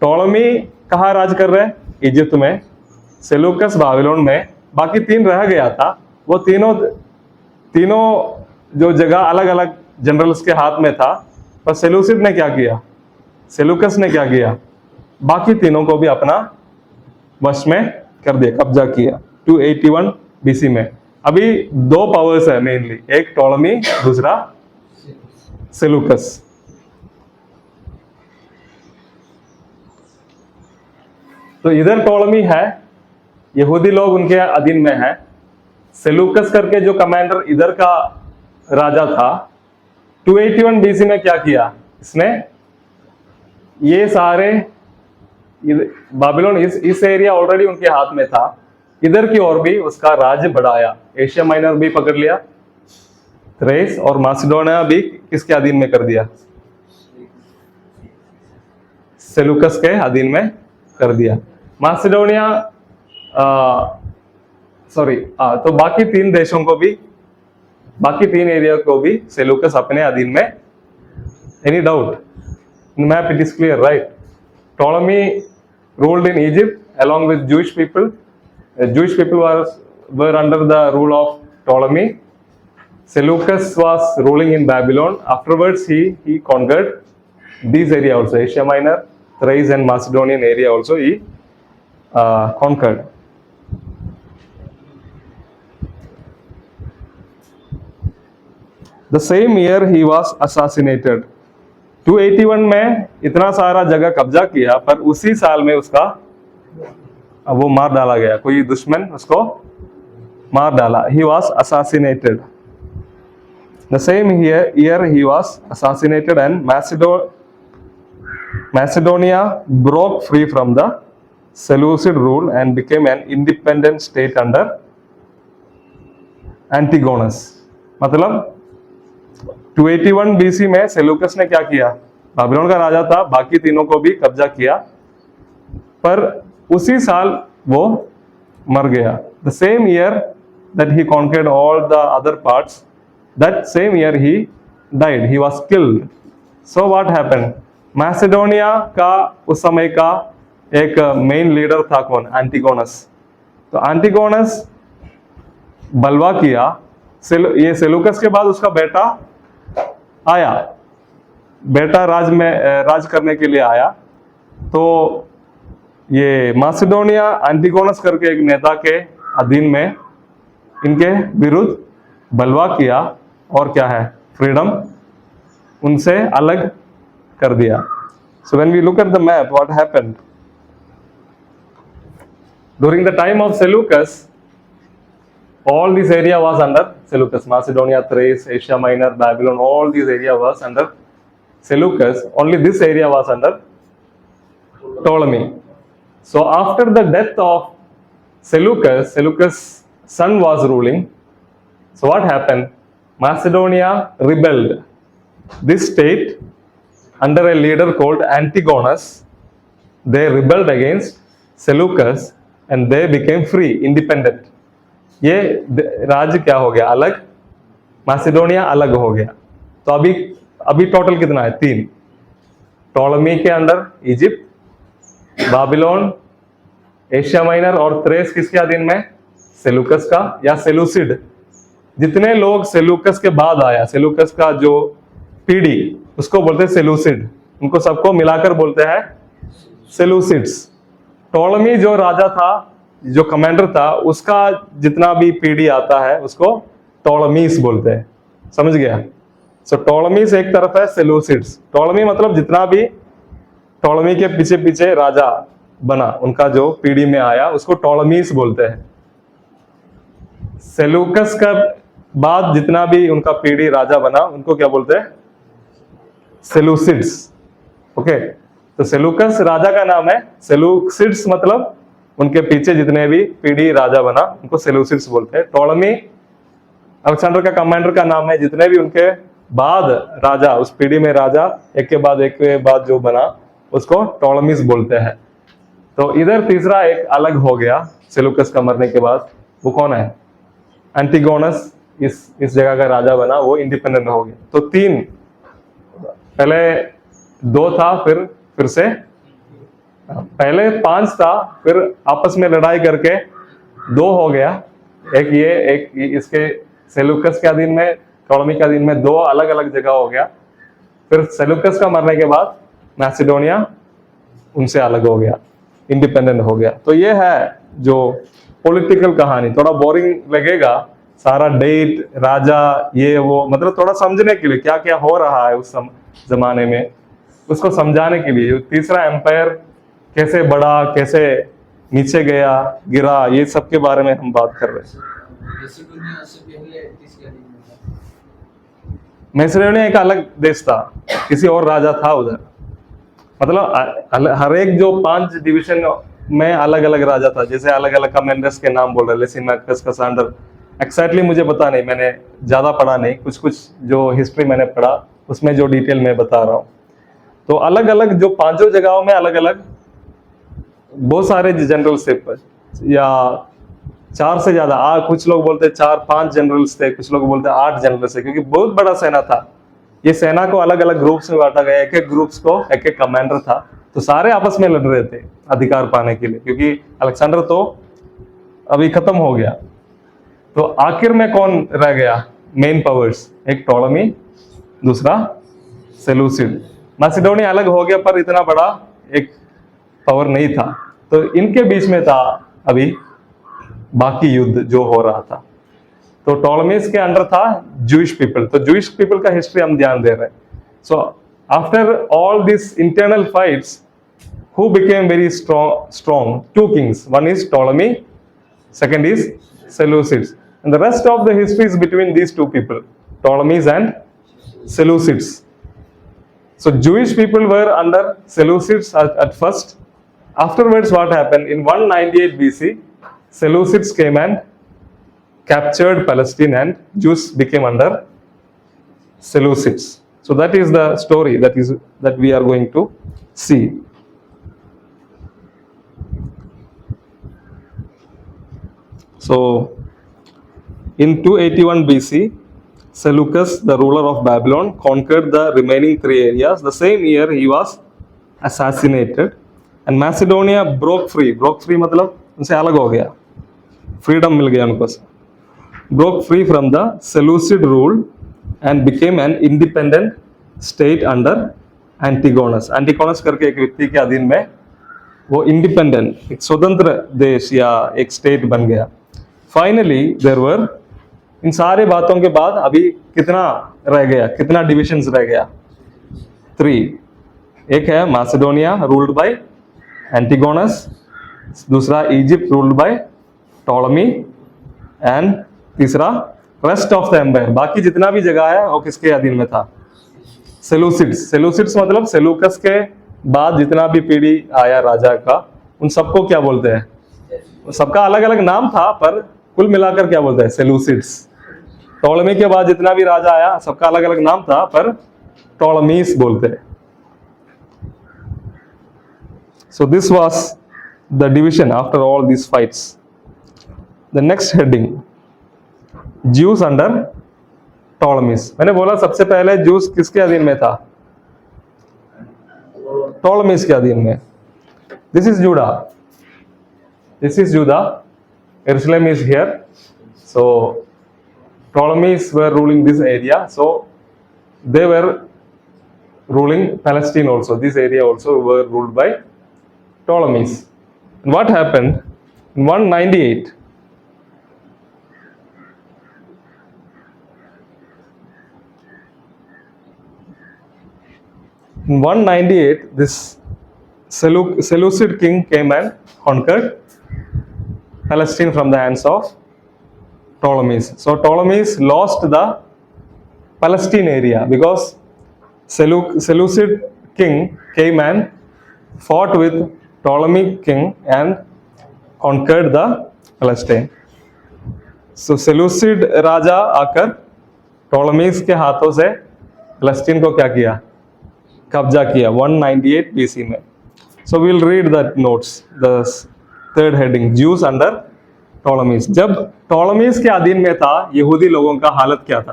टोलमी कहाँ राज कर रहे हैं? इजिप्ट में। सेलूकस बाबिलोन में। बाकी 3 रह गया था। वो तीनों जो जगह अलग अलग जनरल्स के हाथ में था। पर सेलूसिड ने क्या किया? सेलूकस ने क्या किया? बाकी तीनों को भी अपना वश में कर दिया, कब्जा किया 281 BC में। अभी 2 पावर्स है मेनली, एक टोलमी, दूसरा सेलूकस। तो इधर टोलमी है, यहूदी लोग उनके अधीन में है। सेलूकस करके जो कमांडर इधर का राजा था, 281 BC में क्या किया इसने? ये सारे बाबिलोन इस एरिया ऑलरेडी उनके हाथ में था। इधर की ओर भी उसका राज्य बढ़ाया। एशिया माइनर भी पकड़ लिया, थ्रेस और मैसिडोनिया भी किसके अधीन में कर दिया? सेलूकस के अधीन में कर दिया। मैसिडोनिया तो बाकी 3 देशों को भी, बाकी 3 एरिया को भी सेलूकस अपने अधीन में। Any doubt? Map it is clear, right? Ptolemy ruled in Egypt along with Jewish people. Jewish people were under the rule of Ptolemy. Seleucus was ruling in Babylon. Afterwards, he conquered these area also, Asia Minor, Thrace and Macedonian area also he conquered. The same year he was assassinated. 281 में इतना सारा जगह कब्जा किया, पर उसी साल में उसका वो मार डाला गया, कोई दुश्मन उसको मार डाला. He was assassinated. The same year he was assassinated, and Macedonia broke free from the Seleucid rule and became an independent state under Antigonus. मतलब 281 BC में सेलूकस ने क्या किया? बाबिलोन का राजा था, बाकी तीनों को भी कब्जा किया, पर उसी साल वो मर गया. The same year that he conquered all the other parts, that same year he died. He was killed. So what happened? Macedonia का उस समय का एक मेन लीडर था कौन? एंटिगोनस. तो एंटिगोनस बलवा किया. ये सेलूकस के बाद उसका बेटा आया, बेटा राज करने के लिए आया. तो ये मैसेडोनिया एंटिगोनस करके एक नेता के अधीन में इनके विरुद्ध बलवा किया, और क्या है? फ्रीडम उनसे अलग कर दिया. So when we look at the map, what happened? During the time of Seleucus, all this area was under Seleucus. Macedonia, Thrace, Asia Minor, Babylon, all these area was under Seleucus. Only this area was under Ptolemy. So after the death of Seleucus' son was ruling. So what happened? Macedonia rebelled. This state, under a leader called Antigonus, they rebelled against Seleucus and they became free, independent. ये राज्य क्या हो गया? अलग. मैसेडोनिया अलग हो गया. तो अभी टोटल कितना है? 3. टोलमी के under Egypt, Babylon, Asia minor और थ्रेस किसके अधीन में? सेलूकस का या सेलूसिड. जितने लोग सेलूकस के बाद आया, सेलूकस का जो पीढ़ी, उसको बोलते हैं सेलूसिड. उनको सबको मिलाकर बोलते हैं सेलूसिड्स. टोलमी जो राजा था, जो कमांडर था, उसका जितना भी पीढ़ी आता है उसको टोलमीस बोलते हैं. समझ गया? सो टोलमीस एक तरफ है, सेलूसिड्स. टोलमी मतलब जितना भी टोलमी के पीछे पीछे राजा बना, उनका जो पीढ़ी में आया, उसको टोलमीस बोलते हैं. सेलूकस का बाद जितना भी उनका पीढ़ी राजा बना, उनको क्या बोलते हैं? सेलूसिड्स. ओके, तो सेलूकस राजा का नाम है. सेलूसिड्स मतलब उनके पीछे जितने भी पीढ़ी राजा बना, उनको सेलूसिड्स बोलते हैं. टोलमी अलेक्जेंडर का कमांडर का नाम है. जितने भी उनके बाद राजा, उस पीढ़ी में राजा एक के बाद जो बना, उसको टोलमीस बोलते हैं. तो इधर तीसरा एक अलग हो गया सेलूकस का मरने के बाद. वो कौन है? एंटिगोनस इस जगह का राजा बना, वो इंडिपेंडेंट हो गया. तो 3, पहले 2 था, फिर से पहले 5 था, फिर आपस में लड़ाई करके 2 हो गया. एक इसके सेलूकस के अधीन में, टोलमी के अधीन में 2 अलग अलग जगह हो गया. फिर सेलूकस का मरने के बाद मैसेडोनिया उनसे अलग हो गया, इंडिपेंडेंट हो गया. तो ये है जो पॉलिटिकल कहानी. थोड़ा बोरिंग लगेगा, सारा डेट, राजा, ये वो, मतलब थोड़ा समझने के लिए क्या क्या हो रहा है उस जमाने में, उसको समझाने के लिए. तीसरा एम्पायर कैसे बढ़ा, कैसे नीचे गया, गिरा, ये सब के बारे में हम बात कर रहे हैं. मैसेडोनिया एक अलग देश था, किसी और राजा था उधर. मतलब हर एक जो 5 डिवीजन में अलग अलग राजा था. जैसे अलग अलग कमांडर्स के नाम बोल रहे, लिसिमाकस, कसांडर. एक्सैक्टली मुझे पता नहीं, मैंने ज्यादा पढ़ा नहीं. कुछ जो हिस्ट्री मैंने पढ़ा, उसमें जो डिटेल मैं बता रहा हूँ. तो अलग अलग जो 5 जगहों में अलग अलग बहुत सारे जनरलशिप, या 4 से ज्यादा, कुछ लोग बोलते 4-5 जनरल्स थे, कुछ लोग बोलते 8 जनरल्स थे, क्योंकि बहुत बड़ा सेना था. ये सेना को अलग अलग ग्रुप्स में बांटा गया. एक ग्रुप्स को एक कमांडर था. तो सारे आपस में लड़ रहे थे अधिकार पाने के लिए, क्योंकि अलेक्जेंडर तो अभी खत्म हो गया. तो आखिर में कौन रह गया? Main powers. एक टोलमी, दूसरा सेलूसिड. मैसेडोनिया अलग हो गया, पर इतना बड़ा एक पावर नहीं था. तो इनके बीच में था अभी बाकी युद्ध जो हो रहा था। तो टॉलमीज के अंडर था जूइश पीपल, तो जूइश पीपल का हिस्ट्री हम ध्यान दे रहे हैं। So after all this internal fights, who became very strong? Two kings. One is Ptolemy, second is Seleucids. And the rest of the history is between these two people, Ptolemies and Seleucids. So Jewish people were under Seleucids at first. Afterwards, what happened? In 198 BC, Seleucids came and captured Palestine, and Jews became under Seleucids. So that is the story that we are going to see. So, in 281 BC, Seleucus, the ruler of Babylon, conquered the remaining 3 areas. The same year, he was assassinated, and Macedonia broke free. Broke free मतलब उनसे अलग हो गया, freedom मिल गया उनको. Broke free from the Seleucid rule and became an independent state under Antigonus. Antigonus करके एक व्यक्ति के अधीन में वो इंडिपेंडेंट एक स्वतंत्र देश या एक स्टेट बन गया. फाइनली देयर वर, इन सारे बातों के बाद अभी कितना रह गया, कितना डिविजन्स रह गया? 3. एक है मैसेडोनिया रूल्ड बाय एंटिगोनस, दूसरा Egypt ruled by Ptolemy, and तीसरा रेस्ट ऑफ द एम्पायर. बाकी जितना भी जगह है वो किसके अधीन में था? सेलूसिड्स. सेलूसिड्स मतलब सेलूकस के बाद जितना भी पीढ़ी आया राजा का, उन सबको क्या बोलते हैं? सबका अलग अलग नाम था, पर कुल मिलाकर क्या बोलते हैं? सेलूसिड्स. टॉलमी के बाद जितना भी राजा आया सबका अलग अलग नाम था, पर टॉलमीस बोलते हैं. So this was the division after all this fights. The next heading, Jews under Ptolemies. मैंने बोला सबसे पहले ज्यूस किसके अधीन में था? टॉलमीस के अधीन में. This is Judah. This is Judah. Jerusalem is here. So Ptolemies were ruling this area. So they were ruling Palestine also. This area also were ruled by Ptolemies. And what happened? In 198, this Seleucid king came and conquered Palestine from the hands of Ptolemies. So Ptolemies lost the Palestine area because Seleucid king came and fought with Ptolemy king and conquered the Palestine. So Seleucid राजा आकर Ptolemies के हाथों से Palestine को क्या किया? कब्जा किया 198 BC में. So we'll read that notes. The third heading, Jews under Ptolemies. जब टॉलमीज के अधीन में था यहूदी लोगों का हालत क्या था?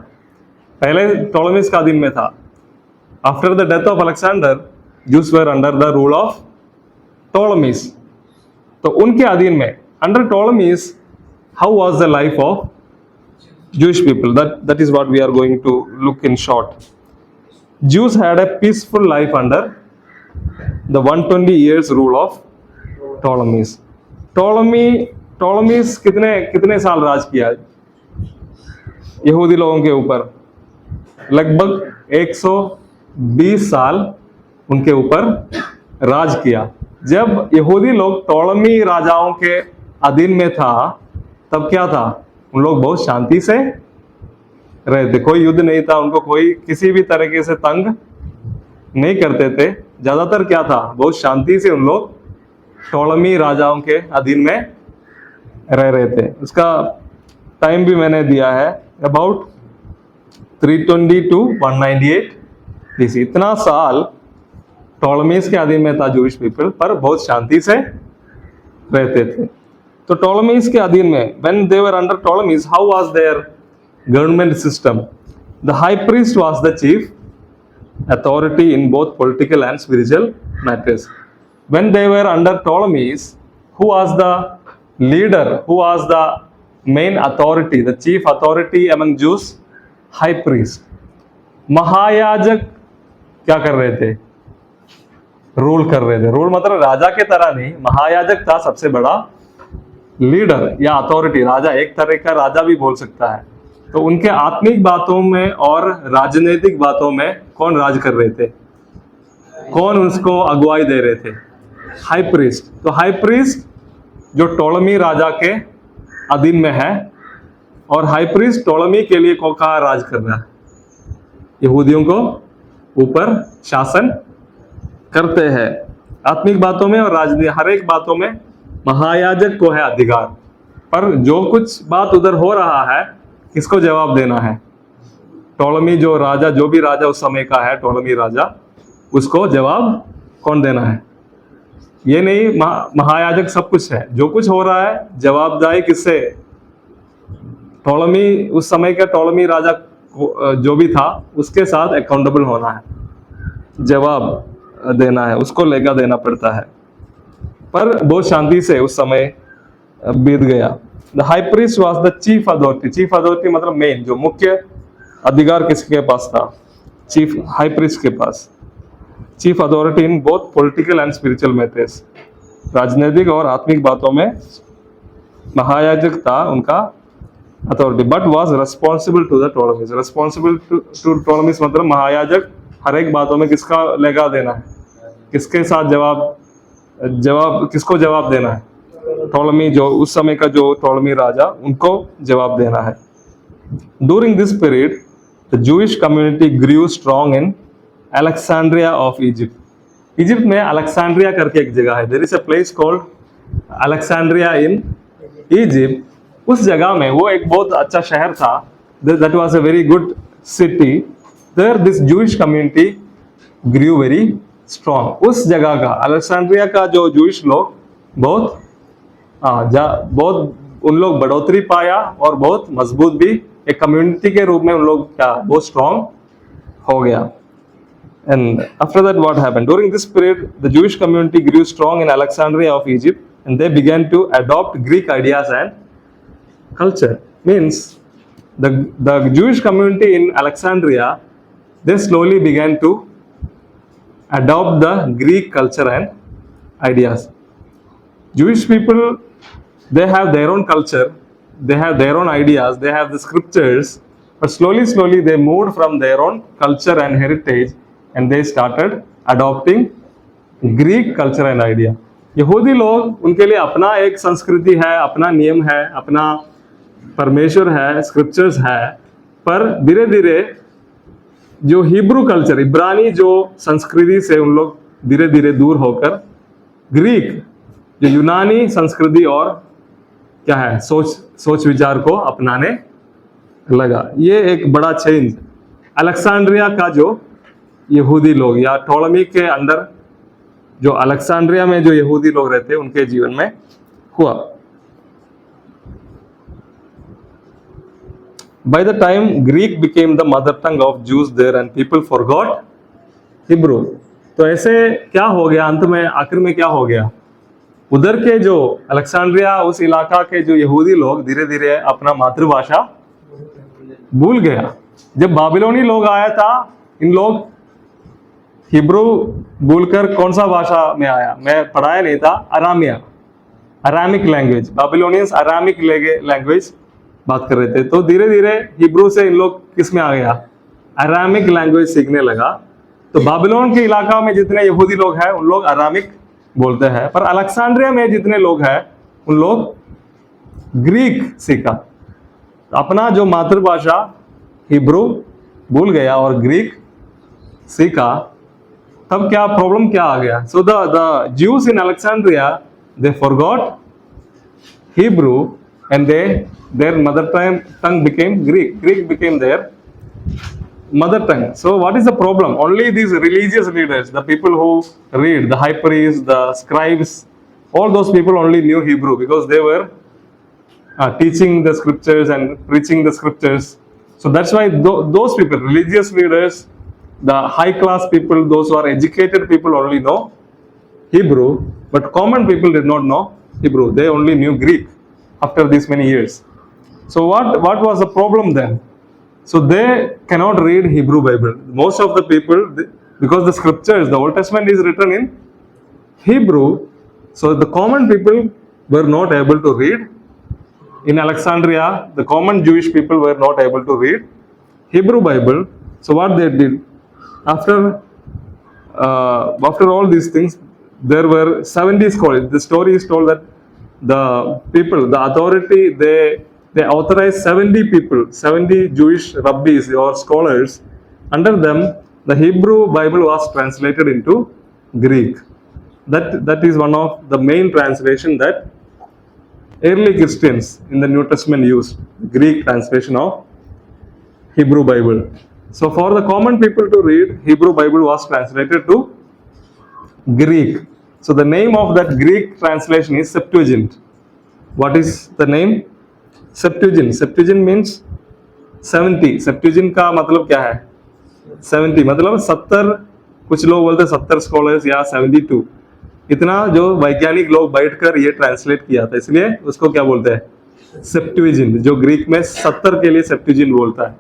पहले टॉलमीज का अधीन में था. After the death of Alexander, Jews were under the rule of Ptolemies. तो उनके अधीन में, under Ptolemies, how was the life of Jewish people? That is what we are going to look in short. Jews had a peaceful life under the 120 years rule of Ptolemies. टॉलमीज कितने साल राज किया यहूदी लोगों के ऊपर? लगभग 120 साल उनके ऊपर राज किया. जब यहूदी लोग टॉलमी राजाओं के अधीन में था, तब क्या था? उन लोग बहुत शांति से रहे थे. कोई युद्ध नहीं था, उनको कोई किसी भी तरीके से तंग नहीं करते थे. ज्यादातर क्या था? बहुत शांति से उन लोग टॉलमी राजाओं के अधीन में रह रहे थे. उसका टाइम भी मैंने दिया है, अबाउट 320 to 198 BC. इतना साल टॉलमीज के अधीन में था जूइश पीपल, पर बहुत शांति से रहते थे. तो टॉलमीज के अधीन में, when they were under Ptolemies, how was their government system? The high priest was the chief authority in both political and spiritual matters. When they were under Ptolemies, who was the leader? Who was the main authority, the chief authority among Jews? High priest. महायाजक क्या कर रहे थे? Rule कर रहे थे। Rule मतलब राजा के तरह नहीं, महायाजक था सबसे बड़ा लीडर या अथॉरिटी। राजा एक तरह का राजा भी बोल सकता है। तो उनके आत्मिक बातों में और राजनीतिक बातों में कौन राज कर रहे थे, कौन उसको अगुवाई दे रहे थे? High priest. तो हाई प्रीस्ट जो टोलमी राजा के अधीन में है, और हाई प्रीस्ट टोलमी के लिए कहाँ राज कर रहा है? यहूदियों को ऊपर शासन करते हैं आत्मिक बातों में और राजनीति, हर एक बातों में महायाजक को है अधिकार। पर जो कुछ बात उधर हो रहा है, किसको जवाब देना है? टोलमी जो राजा, जो भी राजा उस समय का है, टोलमी राजा, उसको जवाब कौन देना है? ये नहीं महायाजक सब कुछ है, जो कुछ हो रहा है जवाबदारी किससे? टोलमी, उस समय का टोलमी राजा जो भी था उसके साथ अकाउंटेबल होना है, जवाब देना है, उसको लेकर देना पड़ता है। पर बहुत शांति से उस समय बीत गया। The high priest was the chief authority. Chief authority मतलब मेन, जो मुख्य अधिकार किसके पास था? चीफ हाई प्रीस्ट के पास। Chief authority in both political and spiritual matters. राजनीतिक और आत्मिक बातों में महायाजक था उनका authority, but was responsible to the Ptolemies. Responsible to Ptolemies मतलब महायाजक हर एक बातों में किसका लेगा देना है, किसके साथ जवाब किसको जवाब देना है? टोलमी, जो उस समय का जो टोलमी राजा, उनको जवाब देना है। During this period the Jewish community grew strong in Alexandria of Egypt. Egypt में अलेक्जेंड्रिया करके एक जगह है, there is a place called Alexandria in Egypt. उस जगह में, वो एक बहुत अच्छा शहर था, that was a very good city. There this Jewish community grew very strong. उस जगह का, अलेक्जेंड्रिया का जो जूइश लोग बहुत उन लोग बढ़ोतरी पाया और बहुत मजबूत भी एक कम्युनिटी के रूप में उन लोग क्या बहुत स्ट्रॉन्ग हो गया। And after that, what happened? During this period, the Jewish community grew strong in Alexandria of Egypt, and they began to adopt Greek ideas and culture. Means the Jewish community in Alexandria, they slowly began to adopt the Greek culture and ideas. Jewish people, they have their own culture, they have their own ideas, they have the scriptures, but slowly they moved from their own culture and heritage, and they started adopting Greek culture and idea. यहूदी लोग, उनके लिए अपना एक संस्कृति है, अपना नियम है, अपना परमेश्वर है, स्क्रिप्चर्स है, पर धीरे धीरे जो हिब्रू कल्चर, इब्रानी जो संस्कृति से उन लोग धीरे धीरे दूर होकर ग्रीक, जो यूनानी संस्कृति और क्या है सोच विचार को अपनाने लगा। ये एक बड़ा चेंज अलेक्जेंड्रिया का जो यहूदी लोग या टोलमी के अंदर जो अलेक्जेंड्रिया में जो यहूदी लोग रहते उनके जीवन में हुआ। By the time Greek became the mother tongue of Jews there and people forgot Hebrew, तो ऐसे क्या हो गया? अंत में आखिर में क्या हो गया? उधर के जो अलेक्जेंड्रिया, उस इलाका के जो यहूदी लोग धीरे धीरे अपना मातृभाषा भूल गया। जब बाबिलोनी लोग आया था, इन लोग हिब्रू भूलकर कौन सा भाषा में आया? मैं पढ़ाया नहीं था, अरामिया, अरामिक लैंग्वेज। बाबिलोनियंस अरामिक लैंग्वेज बात कर रहे थे, तो धीरे धीरे हिब्रू से इन लोग किस में आ गया? अरामिक लैंग्वेज सीखने लगा। तो बाबिलोन के इलाका में जितने यहूदी लोग हैं उन लोग अरामिक बोलते हैं, पर अलेक्जेंड्रिया में जितने लोग हैं उन लोग ग्रीक सीखा। अपना जो मातृभाषा हिब्रू भूल गया और ग्रीक सीखा। तब क्या प्रॉब्लम क्या आ गया? So the Jews in Alexandria, they forgot Hebrew and their mother tongue became Greek became their mother tongue. So what is the problem? Only these religious leaders, the people who read, the high priests, the scribes, all those people only knew Hebrew because they were teaching the scriptures and preaching the scriptures. So that's why those people, religious leaders, the high class people, those who are educated people only know Hebrew, but common people did not know Hebrew. They only knew Greek after these many years. So what was the problem then? So they cannot read Hebrew Bible. Most of the people, because the scriptures, the Old Testament is written in Hebrew, so the common people were not able to read. In Alexandria, the common Jewish people were not able to read Hebrew Bible. So what they did, after all these things, there were 70 scholars. The story is told that the people, the authority, they authorized 70 people, 70 Jewish rabbis or scholars. Under them, the Hebrew Bible was translated into Greek. That is one of the main translation that early Christians in the New Testament used, Greek translation of Hebrew Bible. So for the common people to read, Hebrew Bible was translated to Greek. So the name of that Greek translation is Septuagint. What is the name? Septuagint. Septuagint means 70. Septuagint का मतलब क्या है? 70 मतलब 70, कुछ लोग बोलते हैं 70 scholars या 72, इतना जो वैज्ञानिक लोग बैठकर ये ट्रांसलेट किया था, इसलिए उसको क्या बोलते हैं? सेप्टुएजिंट, जो ग्रीक में 70 के लिए सेप्टुएजिंट बोलता है.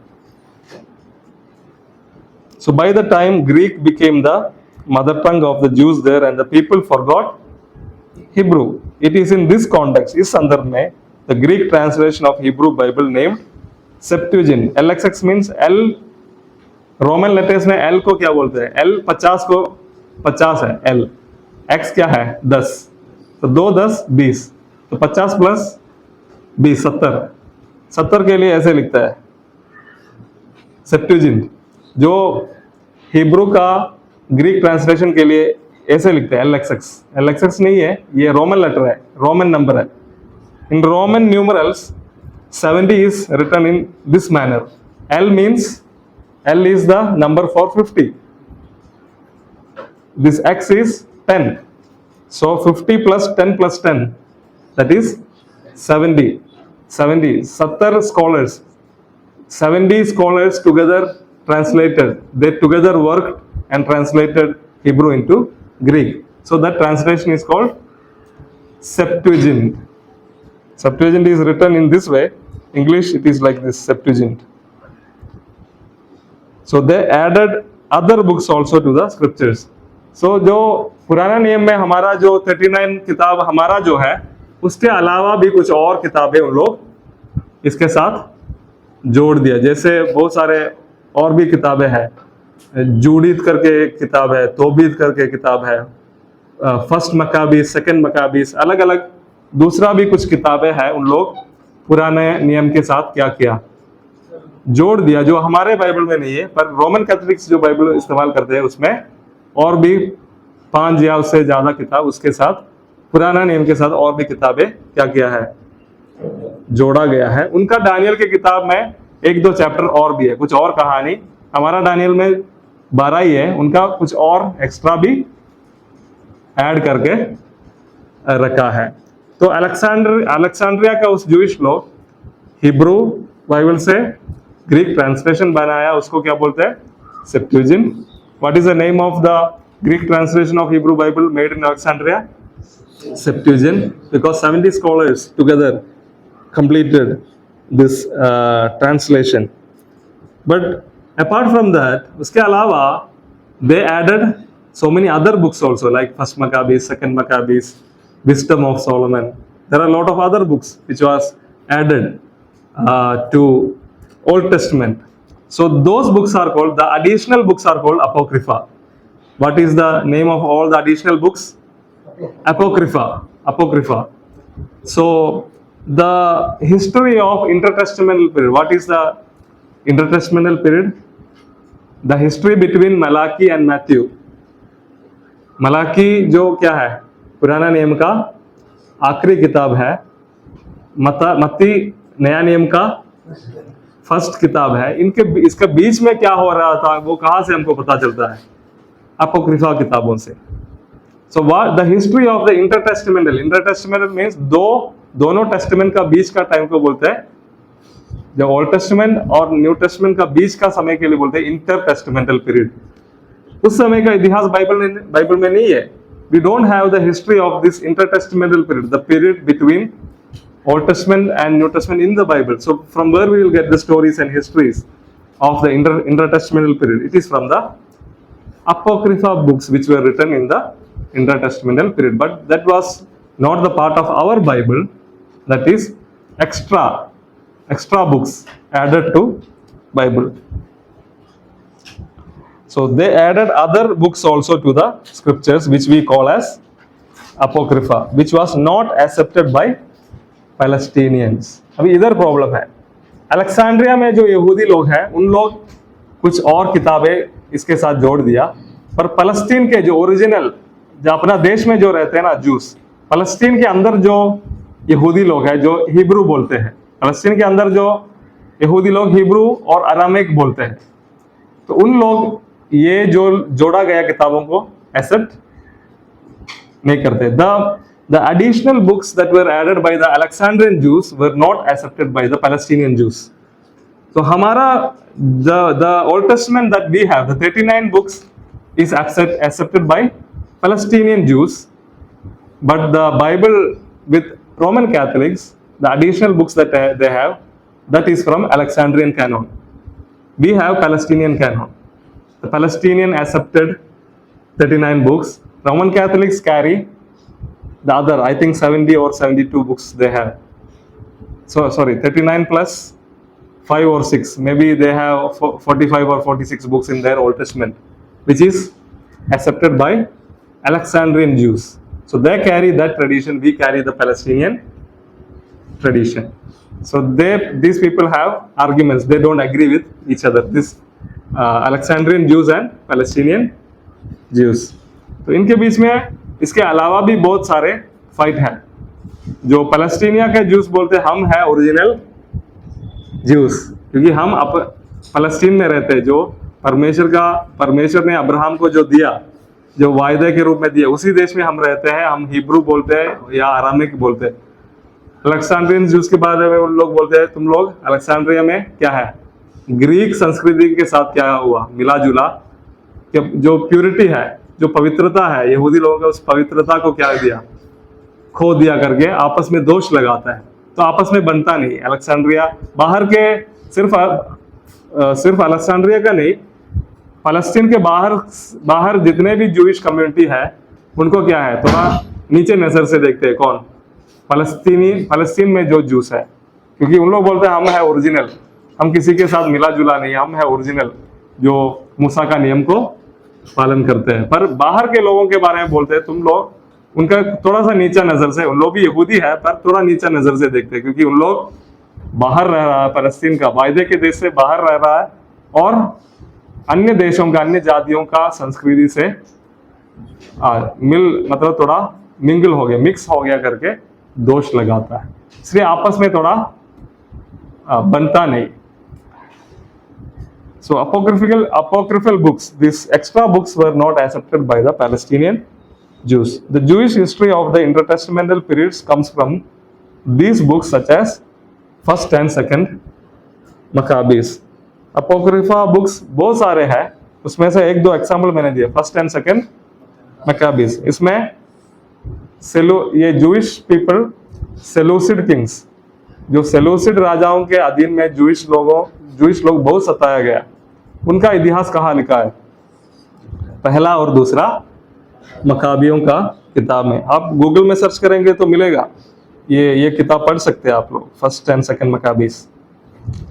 So by the time Greek became the mother tongue of the Jews there and the people forgot Hebrew, it is in this context, इस संदर्भ में, the Greek translation of Hebrew Bible named Septuagint. LXX means L, Roman letters में L को क्या बोलते हैं? L 50 को 50 है L, X क्या है? 10, तो 2 10 20, तो 50 प्लस 20 70, 70 के लिए ऐसे लिखता है सेप्टुएजिंट. जो हिब्रू का ग्रीक ट्रांसलेशन के लिए ऐसे लिखते हैं LXX. LXX नहीं है, ये रोमन लेटर है, रोमन नंबर है. In Roman numerals 70 is written in this manner. L means L is the number for 50. This X is 10. So 50 plus 10 plus 10, that is 70. 70 scholars, 70 scholars together translated. They together worked and translated Hebrew into Greek. So that translation is called Septuagint. Septuagint is written in this way. English it is like this, Septuagint. So they added other books also to the scriptures. So जो पुराना नियम में हमारा जो 39 किताब हमारा जो है, उसके अलावा भी कुछ और किताबें उन लोग इसके साथ जोड़ दिया. जैसे बहुत सारे और भी किताबें हैं, जूडीत करके एक किताब है, तोबीत करके किताब है, फर्स्ट मकाबीस, सेकंड मकाबीस, अलग अलग दूसरा भी कुछ किताबें हैं. उन लोग पुराने नियम के साथ क्या किया, जोड़ दिया, जो हमारे बाइबल में नहीं है. पर रोमन कैथोलिक्स जो बाइबल इस्तेमाल करते हैं उसमें और भी 5 या उससे ज्यादा किताब उसके साथ, पुराना नियम के साथ और भी किताबें क्या किया है, जोड़ा गया है. उनका दानियल के किताब में 1-2 चैप्टर और भी है, कुछ और कहानी. हमारा दानियल में 12 ही है, उनका कुछ और एक्स्ट्रा भी ऐड करके रखा है. तो अलेक्जेंड्रिया का उस जूइश लोग हिब्रू बाइबल से ग्रीक ट्रांसलेशन बनाया, उसको क्या बोलते हैं? Septuagint. What is the name of the Greek translation of Hebrew Bible made in Alexandria? Septuagint, because 70 scholars together completed this translation. But apart from that, उसके अलावा they added so many other books also, like First Maccabees, Second Maccabees, Wisdom of Solomon. There are a lot of other books which was added to Old Testament. So those books are called, the additional books are called Apocrypha. What is the name of all the additional books? Apocrypha. So the history of intertestamental period. What is the intertestamental period? The history between Malachi and Matthew. Malachi जो क्या है, पुराना नियम का आखिरी किताब है. मत्ती नया नियम का फर्स्ट किताब है. इसके बीच में क्या हो रहा था वो कहाँ से हमको पता चलता है? अपोक्रिफा किताबों से. So what the history of the intertestamental means दोनों टेस्टामेंट का बीच का टाइम को बोलते हैं. जब ओल्ड टेस्टामेंट और न्यू टेस्टामेंट का बीच का समय के लिए बोलते हैं इंटरटेस्टामेंटल पीरियड. उस समय का इतिहास बाइबल में नहीं है. We don't have the history of this intertestamental period, the period between Old Testament and New Testament in the Bible. So from where we will get the stories and histories of the intertestamental period? It is from the Apocrypha books which were written in the intertestamental period, but that was not the part of our Bible. That is extra books added to Bible. So they added other books also to the scriptures, which we call as apocrypha, which was not accepted by Palestinians. अभी इधर problem है, Alexandria में जो यहूदी लोग हैं उन लोग कुछ और किताबें इसके साथ जोड़ दिया, पर फलस्तीन के जो ओरिजिनल जो अपना देश में जो रहते हैं ना जूस, फलस्तीन के अंदर जो यहूदी लोग हैं जो हिब्रू बोलते हैं, फलस्तीन के अंदर जो यहूदी लोग हिब्रू और अरामिक बोलते हैं, तो उन लोग ये जो जोड़ा गया किताबों को एक्सेप्ट नहीं करते. The additional books that were added by the Alexandrian Jews were not accepted by the Palestinian Jews. So हमारा the Old Testament that we have, the 39 books, is accepted by Palestinian Jews, but the Bible with Roman Catholics, the additional books that they have, that is from Alexandrian canon. We have Palestinian canon. The Palestinian accepted 39 books. Roman Catholics carry the other, I think 70 or 72 books they have. So sorry, 39 plus 5 or 6. Maybe they have 45 or 46 books in their Old Testament, which is accepted by Alexandrian Jews. So they carry that tradition, we carry the Palestinian tradition. So these people have arguments, they don't agree with each other. This Alexandrian Jews and Palestinian Jews. तो इनके बीच में इसके अलावा भी बहुत सारे fight हैं. जो फलस्तीनिया के जूस बोलते हैं हम है ओरिजिनल जूस, क्योंकि हम फलस्तीन में रहते हैं. जो परमेश्वर ने अब्राहम को जो दिया, जो वायदे के रूप में दिया, उसी देश में हम रहते हैं. हम हिब्रू बोलते हैं या अरामिक बोलते हैं. अलेक्जेंड्रियन जूस के बारे में उन लोग बोलते हैं तुम लोग अलेक्जेंड्रिया में क्या है, ग्रीक संस्कृति के साथ क्या हुआ, मिला जुला, जो प्यूरिटी है, जो पवित्रता है, यहूदी लोगों के उस पवित्रता को क्या दिया, खो दिया करके आपस में दोष लगाता है. तो आपस में बनता नहीं. अलेक्जेंड्रिया बाहर के सिर्फ अलेक्जेंड्रिया का नहीं, फलस्तीन के बाहर जितने भी जूइश कम्युनिटी है उनको क्या है, थोड़ा नीचे नजर से देखते हैं. कौन? फलस्तीन में जो जूस है, क्योंकि उन लोग बोलते हैं हम है ओरिजिनल, हम किसी के साथ मिला जुला नहीं, हम है ओरिजिनल जो मूसा का नियम को पालन करते हैं. पर बाहर के लोगों के बारे में बोलते हैं तुम लोग, उनका थोड़ा सा नीचा नजर से, उन लोग भी यहूदी है पर थोड़ा नीचा नजर से देखते हैं, क्योंकि उन लोग बाहर रह रहा है, फलस्तीन का वायदे के देश से बाहर रह रहा है और अन्य देशों का, अन्य जातियों का संस्कृति से मतलब थोड़ा मिंगल हो गया, मिक्स हो गया करके दोष लगाता है. इसलिए आपस में थोड़ा बनता नहीं. So apocryphal books, these extra books were not accepted by the Palestinian Jews. The Jewish history of the intertestamental periods comes from these books such as 1st and 2nd Maccabees. Apocrypha books बहुत सारे हैं, उसमें से एक दो example मैंने दिया. 1st and 2nd Maccabees, इसमें ये Jewish people, Seleucid kings, जो सेलूसिड राजाओं के अधीन में जूइश लोग बहुत सताया गया, उनका इतिहास कहाँ लिखा है? पहला और दूसरा मकाबियों का किताब में. आप गूगल में सर्च करेंगे तो मिलेगा, ये किताब पढ़ सकते हैं आप लोग, 1st and 2nd Maccabees.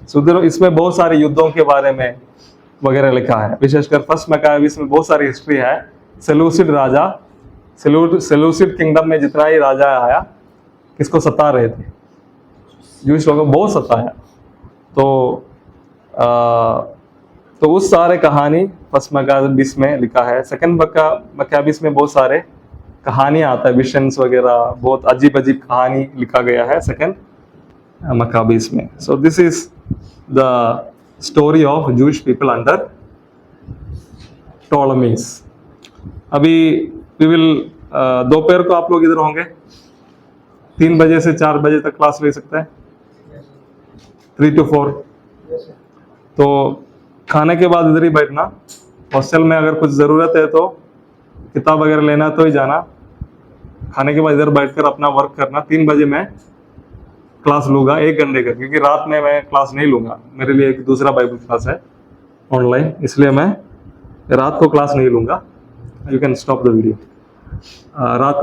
सो इसमें बहुत सारे युद्धों के बारे में वगैरह लिखा है. विशेषकर 1st Maccabees में बहुत सारी हिस्ट्री है. सेलूसिड राजा, सेलूसिड किंगडम में जितना ही राजा आया किसको सता रहे थे, जूइश लोगों को बहुत सताया. तो उस सारे कहानी 1st Maccabees में लिखा है. 2nd Maccabees में बहुत सारे कहानियाँ आता है, विशंस वगैरह, बहुत अजीब कहानी लिखा गया है 2nd Maccabees में. So this is the story of Jewish people under Ptolemies. अभी वी विल दोपहर को आप लोग इधर होंगे, 3 बजे से 4 बजे तक क्लास ले सकते हैं, 3 to 4. तो खाने के बाद इधर ही बैठना. हॉस्टल में अगर कुछ ज़रूरत है तो किताब वगैरह लेना तो ही जाना. खाने के बाद इधर बैठकर अपना वर्क करना. 3 बजे मैं क्लास लूँगा 1 घंटे का, क्योंकि रात में मैं क्लास नहीं लूँगा, मेरे लिए एक दूसरा बाइबल क्लास है ऑनलाइन, इसलिए मैं रात को क्लास नहीं लूँगा. You can stop the video. Rock